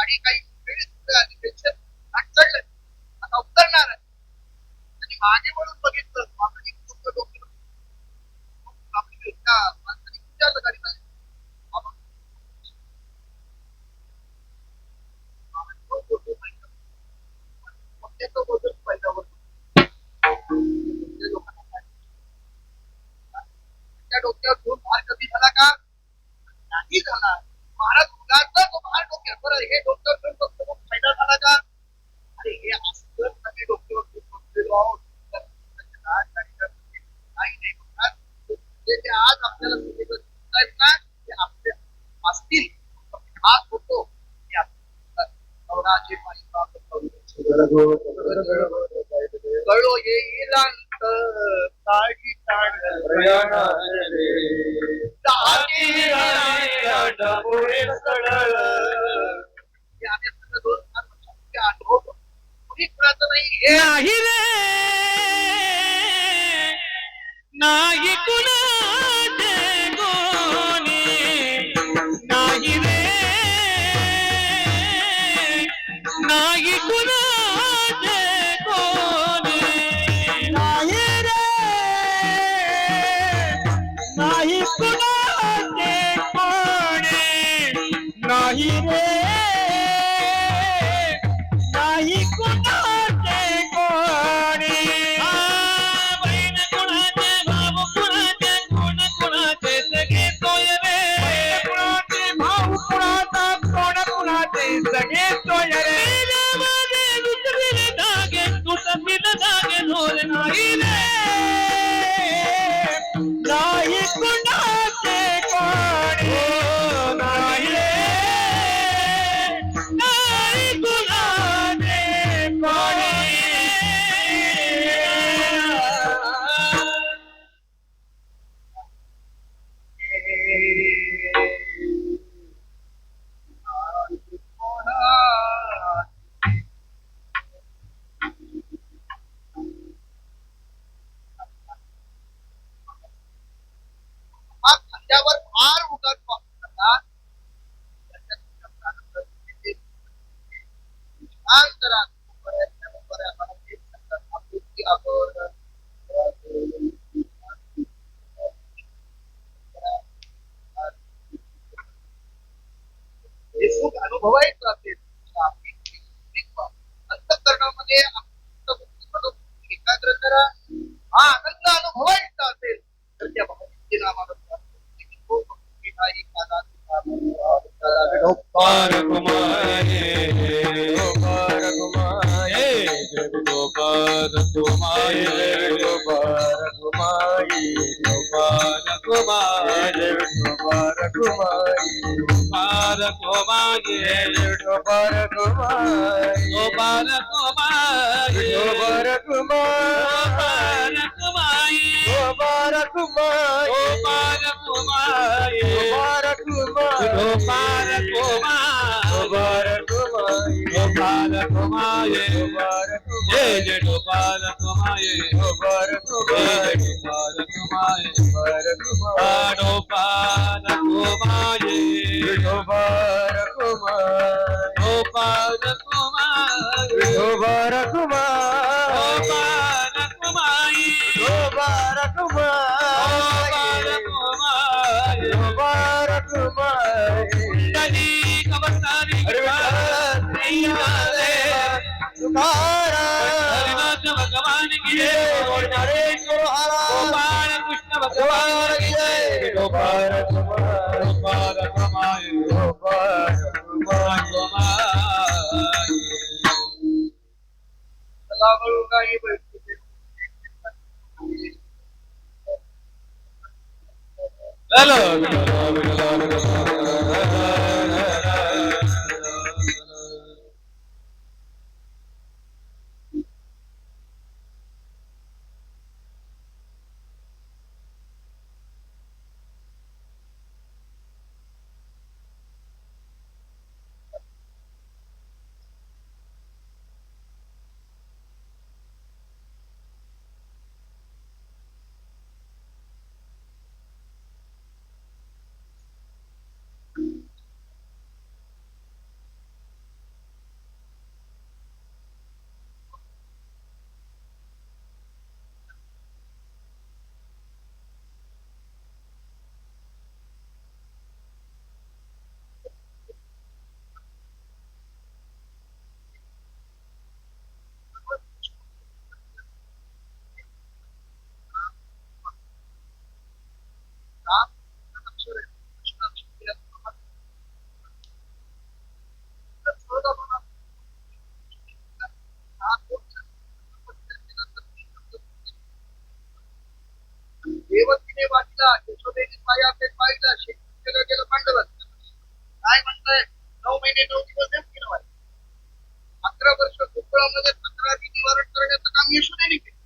Speaker 1: गाडी काही वेळेस पुढे आली पेन्शन चढलं आता उतरणार आहे आणि मागे वळून बघितलं बाबांनी खूप डोकं आपली एका माणसाने विचारलं गाडी चालली. बाबा, बाबांनी खूप डोकं पाहिलं. कोणत्या डोकं पहिल्यावर त्या लोकांना काय? त्या डोक्यावर घेऊन भार कमी झाला का? नाही झाला. महाराज मुलांचा तो भार डोक्यावर बरं हे डोक्यावर घेऊन बसतो मग फायदा झाला का? अरे हे असं कमी डोक्यावर घेऊन बसलेलो आहोत. तर त्याच्या गाडीला काही नाही म्हणतात. ते आज आपल्याला सुविधा आहेत ना ते आपले असतील हात होतो की नवराचे कळो येईल अंत काळजी अनुभव कुणी कुणाचं नाही हे
Speaker 5: नाही रे नाही कुणाचे कोणी नाही रे नाही कुणाचे कोणी नाही रे नाही कुणाचे कोणी नाही रे नाही कुणाचे कोणी बहीण कुणाचे भाऊ कुणाचे कोण कुणाचे सगळे सोय रे कुणाचे भाऊ कुणाचा कोण कुणाचे सगळे सोय रे दुसरी धागे तुटतील धागे ढोल नाही रे नाही कुणाचे कोणी नाही रे नाही कुणाचे कोणी
Speaker 1: हा खांद्यावर फार उगाच वापरतात. शांत राहतो. बऱ्या आपुलकी आपण हे सुख अनुभवायचं असेल अंतःकरणामध्ये एकाग्र करा. हा आनंद अनुभवायचा असेल तर त्या भगवती नामाला
Speaker 5: गोपाल कुमारे गोपाल कुमारे गोपाल कुमारे गोपाल कुमारी गोपाल कुमारे गोपाल कुमारी गोपाल कुमारे गोपाल कुमारी गोपाल कुमारे गोपाल कुमारी गोपाल कुमारी गोपाल कुमारी गोपाल कुमारी गोपाल कुमारी गोपाल कुमारी गोपाल कुमारी जय जय गोपाल कुमारी गोपाल कुमारी गोपाल कुमारी गोपाल कुमारी गोपाल कुमारी गोपाल कुमारी गोपाल कुमारी गोपाल कुमारी गोपाल कुमारी गोपाल कुमारी गोपाल कुमारी कधी कबरदारी हरिनाथ भगवान की जय गोपाल कृष्ण भगवान की जय गोपाल कुमार गोपाल कुमार गोपाल कुमार
Speaker 1: तलावरून काही बैठकीचे पाया ते पाहिलं शेती गेलं पांडव काय म्हणताय 9 महिने 9 दिवस नेमकी नव्हे 11 वर्ष कोकणामध्ये तक्रारी निवारण करण्याचं काम यशोदेने केलं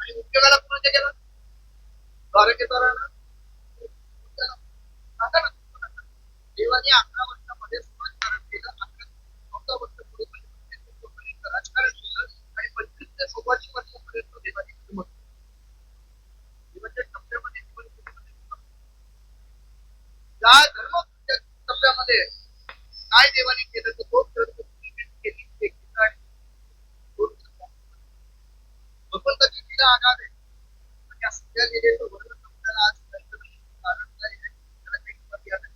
Speaker 1: आणि उद्योगाला कोणाच्या गेला द्वारकेदारानं सांगा ना देवाने 11 वर्षामध्ये समाजकारण केलं 14 वर्ष पुढे राजकारण केलं आणि 25 ते 16 वर्षापर्यंत देवाने हिंमत देवाच्या टप्प्यामध्ये त्या धर्म टप्प्यामध्ये काय देवाने केलं तर दोन ग्रंथ केली एक गीता आणि दोन भगवंताची लीला आगार आहे या सगळ्या लीलेचं वर्णन आपल्याला आज कारण काय आहे त्याला काही मर्यादा नाही.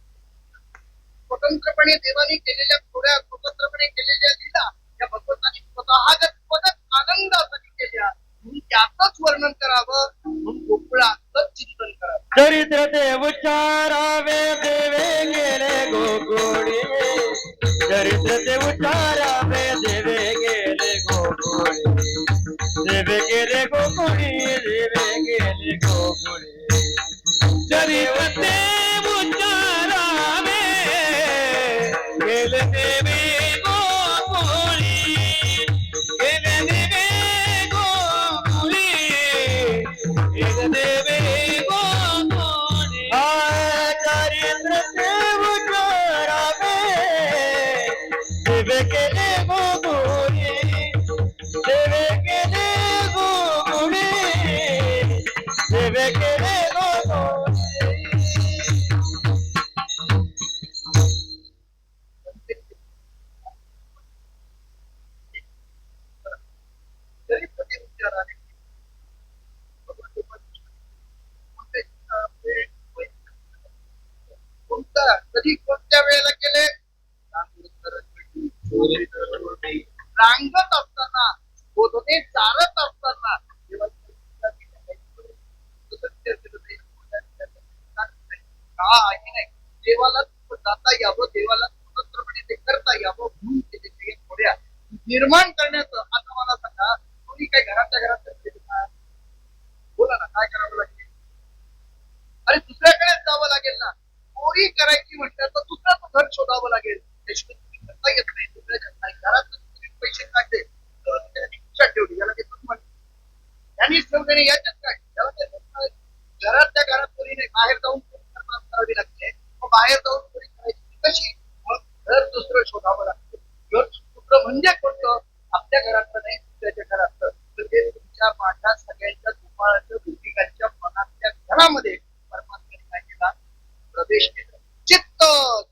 Speaker 1: स्वतंत्रपणे देवाने केलेल्या थोड्या स्वतंत्रपणे केलेल्या लीला या भगवंताने स्वतःच आनंदासाठी केल्या म्हणून त्याचंच वर्णन करावं म्हणून गोकुळाचंच चिंतन करावं.
Speaker 5: चरित्र ते उच्चारावे देवे गेले गोकुळी चरित्र ते उच्चारावे देवे गेले गोकुळी देवे गेले गोकुळी देवे गेले गोकुळी चरित्र ते उच्चारावे गेले देवे गोकुळी गेले देवे गोकुळी गेले देवे गोकुळी चरित्र ते उच्चारावे देवे गेले गोकुळी देवे गेले गोकुळी देवे गेले गोकुळी
Speaker 1: जरी प्रति विचाराने कोणता कधी कोणत्या वेळेला केले रांगत असताना बोधने चालत असताना देवाला जाता यावं देवाला स्वतंत्रपणे ते करता यावं म्हणून ते थोड्या निर्माण करण्याचं आता मला सांगा कोणी काही घराच्या घरात बोला ना काय करावं लागेल अरे दुसऱ्याकडेच जावं लागेल ना चोरी करायची म्हटलं तर दुसऱ्याचं घर शोधावं लागेल त्याशिवाय करता येत नाही दुसऱ्याच्या घरात पैसे काढले खिशात ठेवली याला ते म्हणतात यांनीच ठेवले याच्यात काय याला काय घरातल्या घरात चोरी नाही बाहेर जाऊन करावी लागते मग बाहेर जाऊन चोरी करायची कशी मग घर दुसरं शोधावं लागतं घर दुसरं म्हणजे कोणतं आपल्या घरातलं नाही दुसऱ्याच्या घरातलं म्हणजे तुमच्या माझ्या सगळ्यांच्या दुपाळाच्या भूमिकांच्या मनातल्या घरामध्ये परमात्म्याने काय केला प्रवेश केला चित्त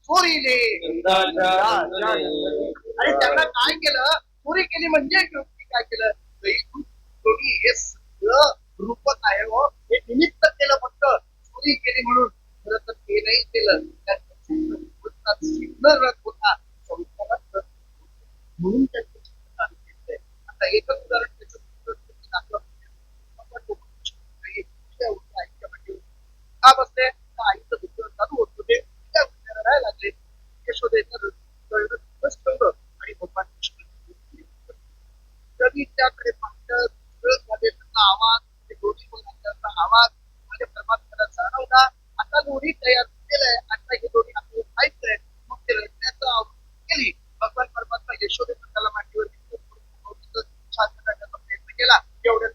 Speaker 1: चोरीले आणि त्यांना काय केलं चोरी केली म्हणजे काय केलं चोरी हे सगळं रूपक आहे हो हे निमित्त केलं फक्त चोरी केली म्हणून खरं तर ते नाही केलं सिग्नल रथ होता संस्कारात म्हणून त्यांचं चित्र चालू केलंय आता एकच उदाहरण का बसले आईचं दुःख चालू होत होते त्या राहायला लागले यशोदेचं ठेवलं आणि भगवान कधी त्याकडे त्याचा आवाज दोन्ही मुलांचा आवाज माझ्या परमात्म्याला जाणवला आता दोन्ही तयार केलंय आता हे दोन्ही आपल्याला खायचंय मग ते रचण्याचं केली भगवान परमात्मा यशोदेचं त्याला मांडीवर छान करण्याचा प्रयत्न केला एवढ्याच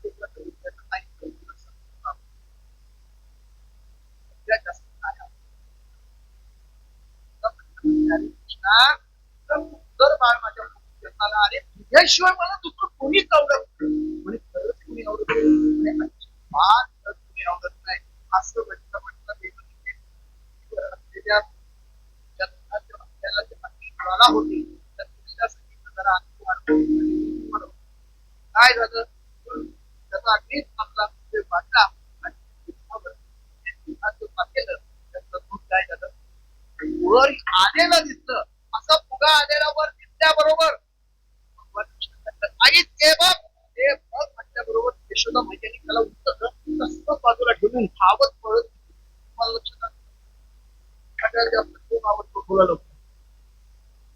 Speaker 1: जर बाळ माझ्या जन्माला आले तुझ्याशिवाय मला दुसरं कोणीच आवडत म्हणजे खरंच कोणी आवडत अजिबात कोणी आवडत नाही असं म्हटलं आपल्याला होती तर तुम्ही सांगितलं जरा काय झालं त्याचा अगदीच आपला वाटला आणि त्याचं दूध काय झालं वर आलेलं दिसलं असं फुगा आलेला वर दिसल्याबरोबर आईच हे बघ ते बघ म्हटल्याबरोबर यशोदा मैत्रिणी त्याला उठत तसं बाजूला ठेवून धावत पळत मला लक्षात खूप आवडतो बोलायला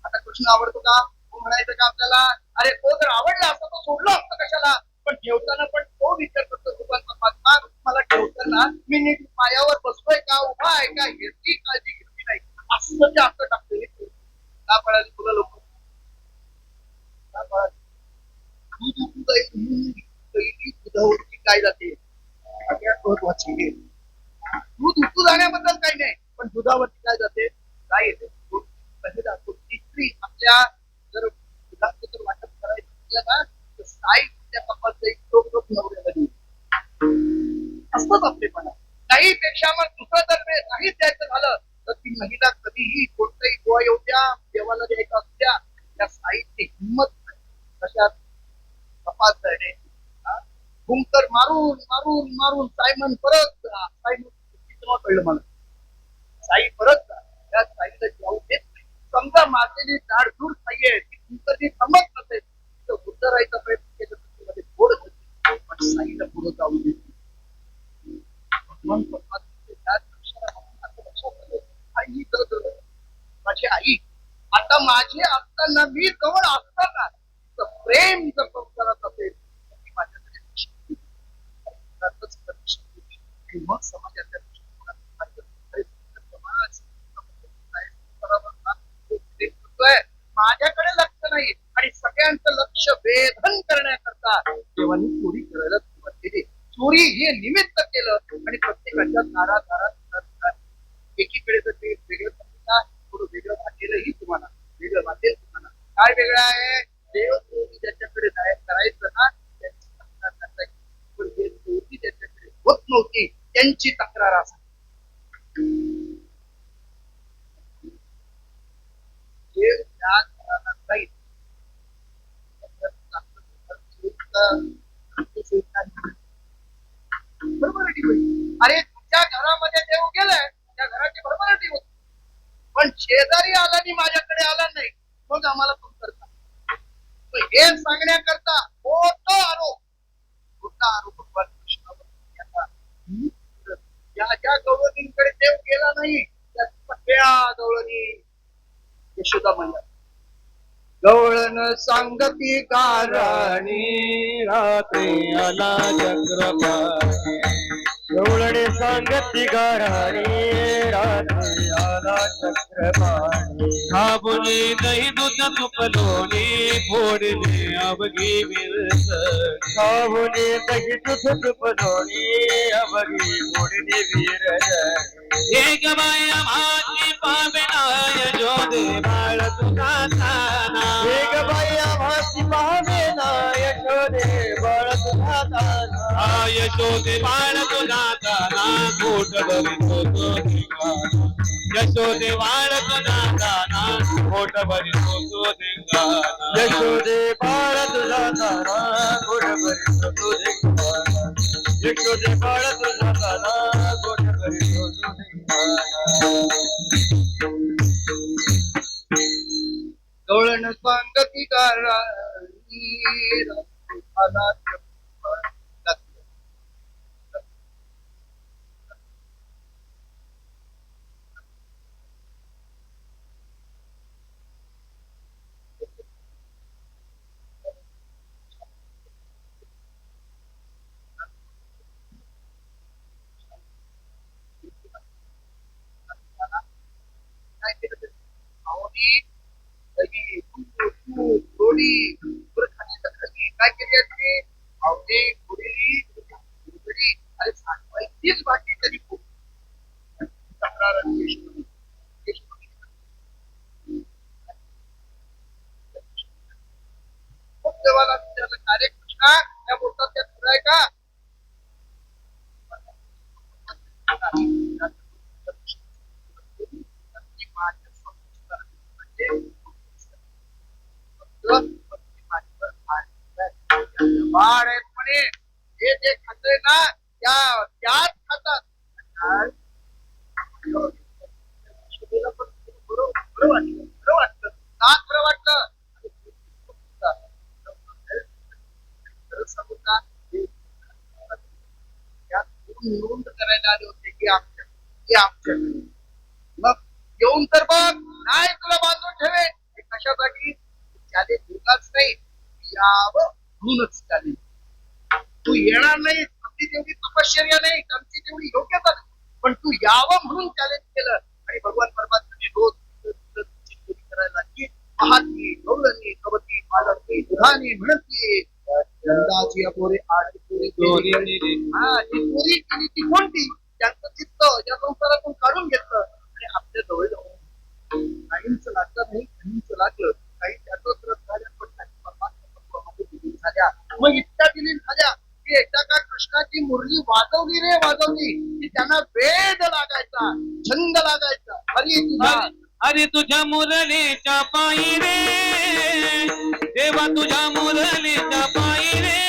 Speaker 1: आता कृष्ण आवडतो का म्हणायचं का आपल्याला अरे तो जर आवडला असता तो सोडला असतं कशाला पण ठेवताना पण तो विचार करतो भगवान परमात्मा मला ठेवताना मी नीट पायावर बसलोय का उभा आहे का ह्याची काळजी घेतली नाही असं ते असं टाकलेली का पळाली तुला लोक का पळाली दूध उतू पहिली दुधावरची काय जाते सगळ्यात महत्वाची दूध उतू जाण्याबद्दल काही नाही पण दुधावरती काय जाते काय येते पहिला तिसरी आपल्या जर दुधाचं जर वाटप करायचं असलं ना तर साई त्या कपालचं एक टोक नवऱ्याला देऊ असतंच आपलेपणा नाहीपेक्षा मग दुसरं जर नाहीच द्यायचं झालं तर ती महिला कधीही कोणताही गोवा येऊ द्या देवाला द्यायचा असू द्या त्या साईची हिंमत नाही कशात कपाल करणे भूंकर मारून मारून मारून सायमन परत सायमन कळलं मला साई परत त्या साईला जाऊ देत नाही समजा मातेली झाडझूड साई आहे ती भूंकरची थांबत नसेल तर बुद्ध राहायचा प्रयत्न केला तर मध्ये गोड होते पण साईला पुढे जाऊ देत भगवान माझी आई आता माझे असताना मी जवळ असताना प्रेम जर संस्कारात असेल तर माझ्याकडे मग समाजाच्या माझ्याकडे लक्ष नाही आणि सगळ्यांचं लक्ष वेधन करण्याकरता देवानी चोरी करायला सुरुवात केली चोरी हे निमित्त केलं आणि प्रत्येकाच्या दारात एकीकडे तर ते वेगळं समजा थोडं वेगळं वाटेलही तुम्हाला वेगळं वाटेल तुम्हाला काय वेगळं आहे देव चोरी ज्याच्याकडे करायचं ना त्यांची तक्रार करायची पण जे चोरी ज्याच्याकडे होत नव्हती त्यांची तक्रार असायची देव त्या घराला जाईल अरे तुझ्या घरामध्ये देव गेलाय त्या घराची भरभराटी होती पण शेजारी आला आणि माझ्याकडे आला नाही मग आम्हाला पण करता हे सांगण्याकरता मोठा आरोप भगवान कृष्णावर ज्या गवळणींकडे देव गेला नाही त्या सगळ्या गवळणी यशोदा म्हणतात गवळण सांगती कारणी
Speaker 5: रात्री आला चक्रपाणी गवळणे सांगती गाराणी रात्री आला चक्रपाणी खाबुले दही दूध तुपलोणी फोडले अवघी विरस खाबुले दही दूध तुपलोणी अवघी फोडली विरस एक बाया भाती पावेना यशोदे बाळ तुझा ताना एक बाया भाती पावेना यशोदे बाळ तुझा ताना यशोदे बाळ तुझा ताना खोट भरितो तो धिंगाणा यशोदे बाळ तुझा ताना खोट भरितो तो धिंगाणा यशोदे बाळ तुझा ताना खोट भरितो तो धिंगाणा यशोदे बाळ तुझा ताना खोट भरितो तो
Speaker 1: गवळण सांगती कारणी आला काय केलं काय केली आवडी पुढेली अरे साठवायचीच बाकी तरी खूप तक्रार देवाला कार्यकृष्णा या बोलतात त्या खरं आहे का बाळ आहेत म्हणे हे जे खाते ना त्याच खातात बरं वाटलं का खरं वाटलं नोंद करायला आले होते की आमच्या मग येऊन तर बघ नाही तुला बांधून ठेवेल कशासाठी त्याने धोकाच नाही यावं म्हणूनच त्याने तू येणार नाही आमची तेवढी तपश्चर्या नाही, आमची तेवढी योग्यता नाही, पण तू यावं म्हणून चॅलेंज केलं आणि भगवान परमात्म्याने रोज तुझी स्तुती करायला लागली. महात्मी गौरणी कवती पालकी दुधानी म्हणती नंदाची अपोरे आठ पोरी केली. हा, ती पोरी केली ती कोणती? त्यांचं चित्त या संसारातून काढून घेतलं आणि आपल्या जवळ जाऊन काहींच लागलं नाही, काहींच लागलं, काही त्यातच रस झाल्या, पण काही परमात्म्यामध्ये विलीन झाल्या. मग इतक्या विलीन झाल्या की एकदा का कृष्णाची मुरली वाजवली रे वाजवली की त्यांना वेद लागायचा, छंद लागायचा.
Speaker 5: हरी तुझ्या मुरलीच्या पायी रे, देवा तुझ्या मुरलीच्या पायी रे,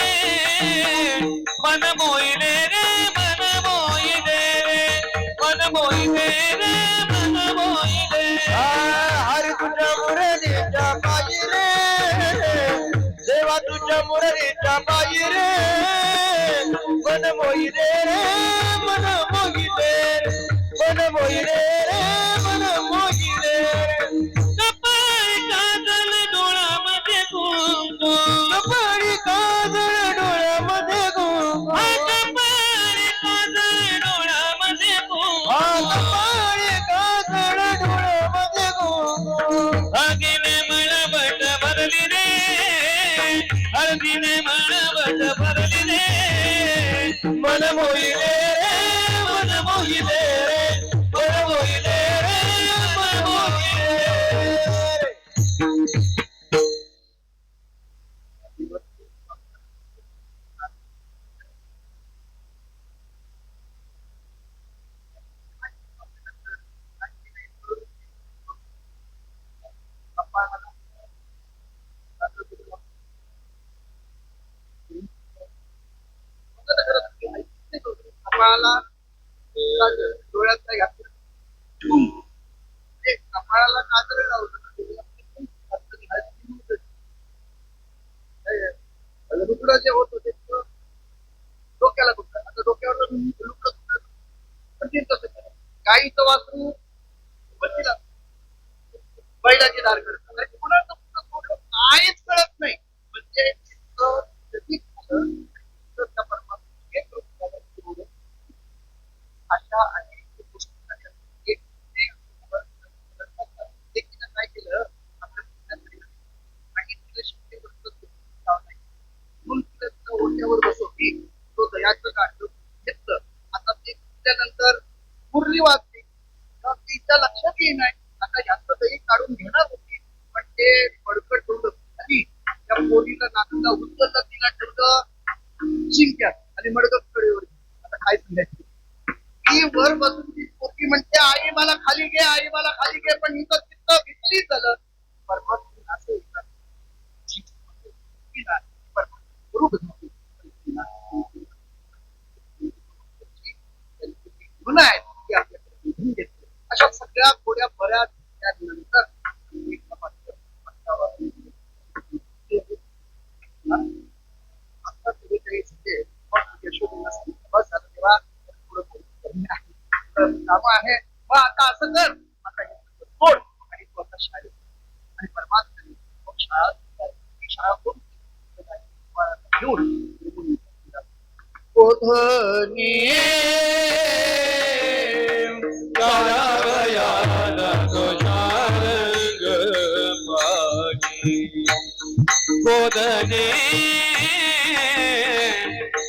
Speaker 5: मन मोहिले रे, मन मोहिले रे, मन मोहिले रे, मन मोहिले.
Speaker 2: हरी तुझ्या मुरलीच्या पायी रे, देवा तुझ्या मुरलीच्या पायी रे, मन मोहिले रे, मन मोहिले रे, मन मोहिले रे, मन मोहिले रे.
Speaker 5: कपाळी काजल डोळ्यामध्ये कुंकू,
Speaker 2: कपाळी काजळ डोळ्यामध्ये कुंकू,
Speaker 5: कपाळी काजल डोळ्यामध्ये कुंकू,
Speaker 2: कपाळी काजळ डोळ्यामध्ये कुंकू.
Speaker 5: हळदीने मळवट भरली रे, हळदीने मळवट भरली रे,
Speaker 2: मन मोहिले रे, मन मोहिले रे, मन मोहिले रे, मन मोहिले रे.
Speaker 1: कपाळाला डोळ्यात नाही घातलं, कपाळाला काजळ लावलं, लुगडं जे होत होते डोक्याला दुखतं. आता डोक्यावर लुगडं दुखतं, पण ते तसं केलं. गाईचं वासरू बंदीला बैलाची दार करतात आणि कुणाचं कुठं सोडलं काहीच कळत नाही. म्हणजे इतकं व्यतीत झालं, इतकं त्या परमात्म्याने एक रूप झालं सुरू होतं. अशा अनेक गोष्टी झाल्या. एक तिनं काय केलं, आपल्या पुण्याकडे आणि तिला शिकतेवरचं नाव नाही म्हणून तिला तिला ओट्यावर बसवली. तो दयाचं काढलं घेतलं. आता ते घेतल्यानंतर मुरली वाजली, तर तिच्या लक्षात येईना आता याचं दही काढून घेणार होती, पण ते बडकट ठेवलं खाली. त्या पोरीला नाकाला उचललं, तिला ठेवलं शिंक्यात आणि मडगत कडेवर. आता काय सांगायचं, ती वर बसून ती पोरगी म्हणते आई मला खाली घे, आई मला खाली घे, पण हिचं चित्त विचलित झालं. परमात्मा असं गुन्हा आहे की आपल्याकडे निघून घेतलं. अशा सगळ्या थोड्या बऱ्याच त्यानंतर आता तुम्ही काही म्हणजे यशोदेला बस झालं तेव्हा पुढं कमी आहे, कामं आहे. मग आता असं कर, आता हे सोड आणि तू आता शाळेत आणि परमात्म्याने मग शाळा करून घेऊन
Speaker 5: कोधनी करावयाला तुझारंग पाणी, कोधनी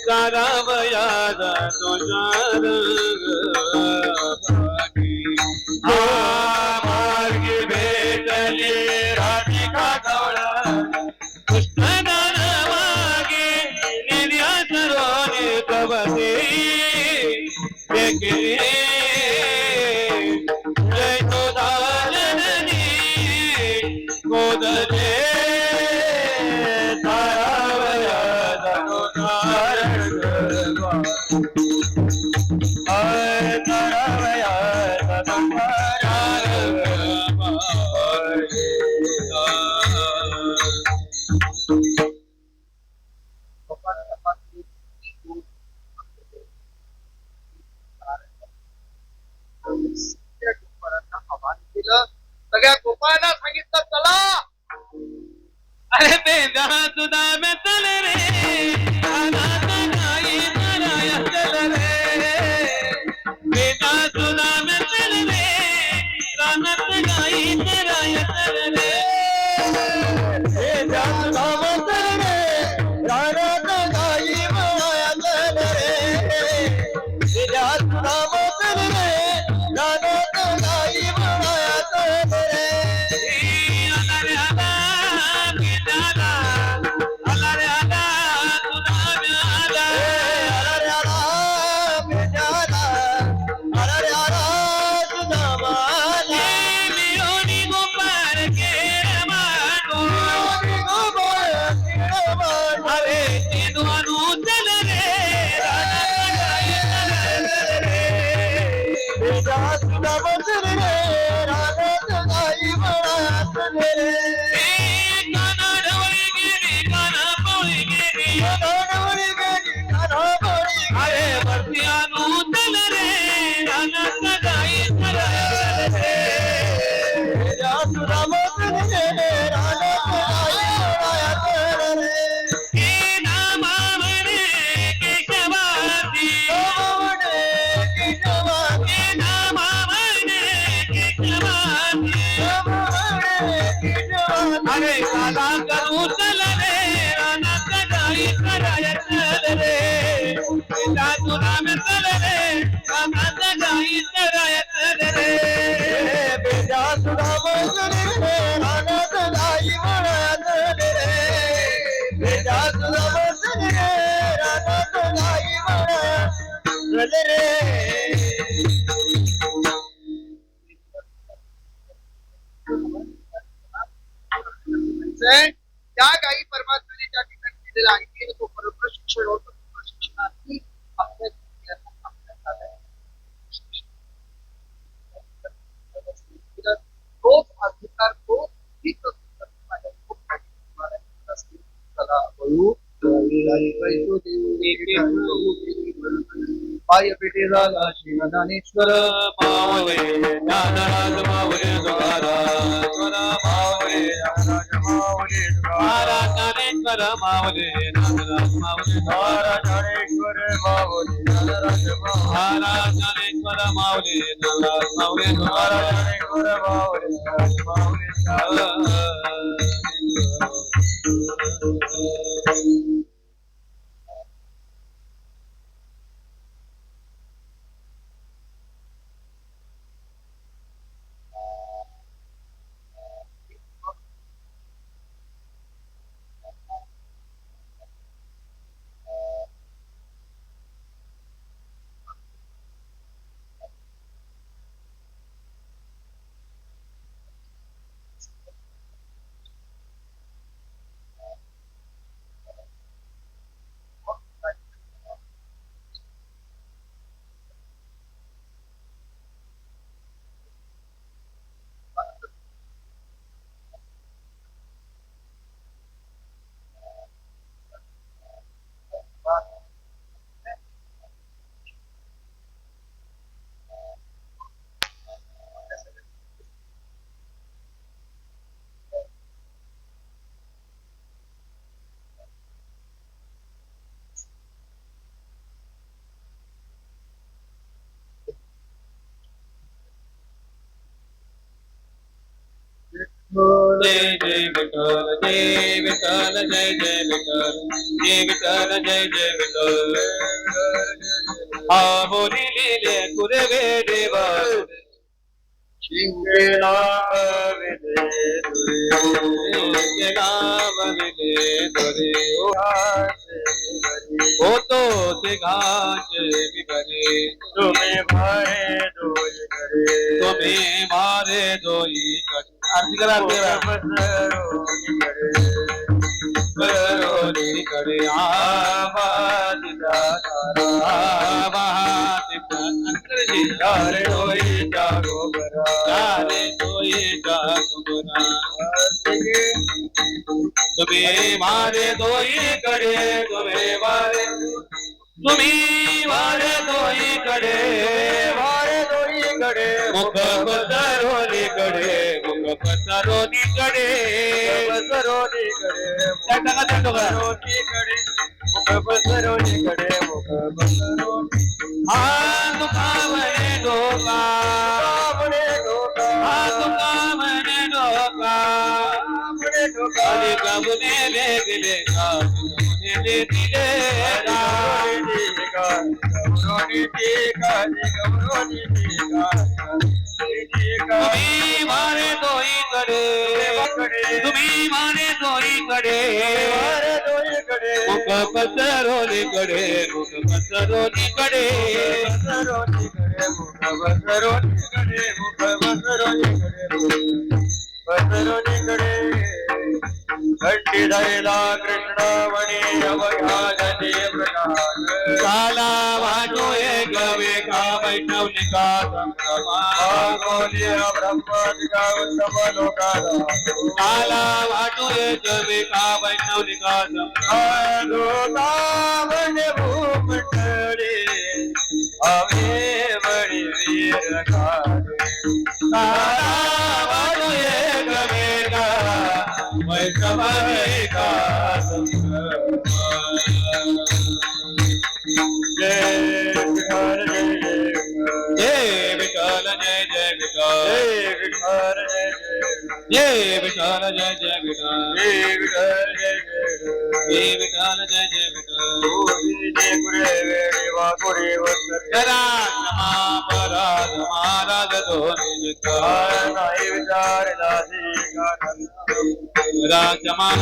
Speaker 5: करावयाला तुझारंग पाणी. मार्गी भेटली राधिका गवळा, कृष्णदान मागे निर्यासरोने कवते देखले, जय तो दालनी गोदले तारावया दानोदारंग तारावया दानोदारंग.
Speaker 1: आवाहन केलं. सगळ्या गोपाळांना सांगितलं चला.
Speaker 5: अरे बेगा सुद्धा में चल रे, अनाथ नाही मराया अरे काला करू चल रे रानात गाई चराय चल रे जादू नाम चल रे रानात गाई चराय चल रे बेजा सुनाम चल रे रानात गाई वळा चल रे बेजा सुनाम चल रे रानात गाई वळा चल रे
Speaker 1: त्या गायी परमात्म्याने त्या ठिकाणी दिलेला आहे तो परप्रशिक्षण होतो प्रशिक्षणार्थी आपल्या जीवनाला आपल्या ताब्यात तोच अधिकार तो हीच पाय पेटे झाला श्री ज्ञानेश्वर
Speaker 5: मावळे ज्ञानराज मावळे तुकाराम मावळे ज्ञानराज मावळे महाराज ज्ञानेश्वर मावळे ज्ञानराज मावळे महाराज ज्ञानेश्वर मावळे ज्ञानराज महाराज ज्ञानेश्वर मावळे ज्ञानराज मावळे महाराज ज्ञानेश्वर मावळे ज्ञानराज मावळे जय जय विठ्ठल जय विठ्ठल जय जय विठ्ठल जय विठ्ठल जय जय विठ्ठल हा बोली लिहिले कुरवे देवा शिंगे नाम विदे तुरे नाम विदे तुरे होतो ते घाट बिगरे तुम्हें मारे दोई करे तुम्हें मारे दोई करे आरती करा करोनी करे आवाज जारे होई जागो बरा जारे होई जागो बरा तुम्हें मारे दोई करे तुम्हें मारे दोई करे मारे दोई करे मुख पसरोनी कडे मुख पसरोनी कडे पसरोनी कडे पसरोनी कडे मुख पसरोनी कडे मुख पसरोनी हा तुका म्हणे डोका हा तुका म्हणे डोका आणि गमने लेगले का गमने दिले तुम्ही मारे दोई कडे मुख पसरोनी कडे मुख पसरोनी कडे मुख पसरोनी कडे मुख पसरोनी कडे घंटी धरला कृष्णमणी अवघाने प्रकाश काला वाटो एक वेका वैष्णवनिका संक्रमा ब्रह्मनिका उत्तम लोकाला काला वाटो एक वेका वैष्णवनिका संक्रमा भूमंडळे अवे बळी वीर काला वाटो एक वेका वैष्णवनिका संक्रमा जय विठ्ठल जय जय विठ्ठल जय जय विठ्ठल जय विठ्ठल जय जय विठ्ठल जय विठ्ठल जय जय विठ्ठल महाराज दोन्ही राजमान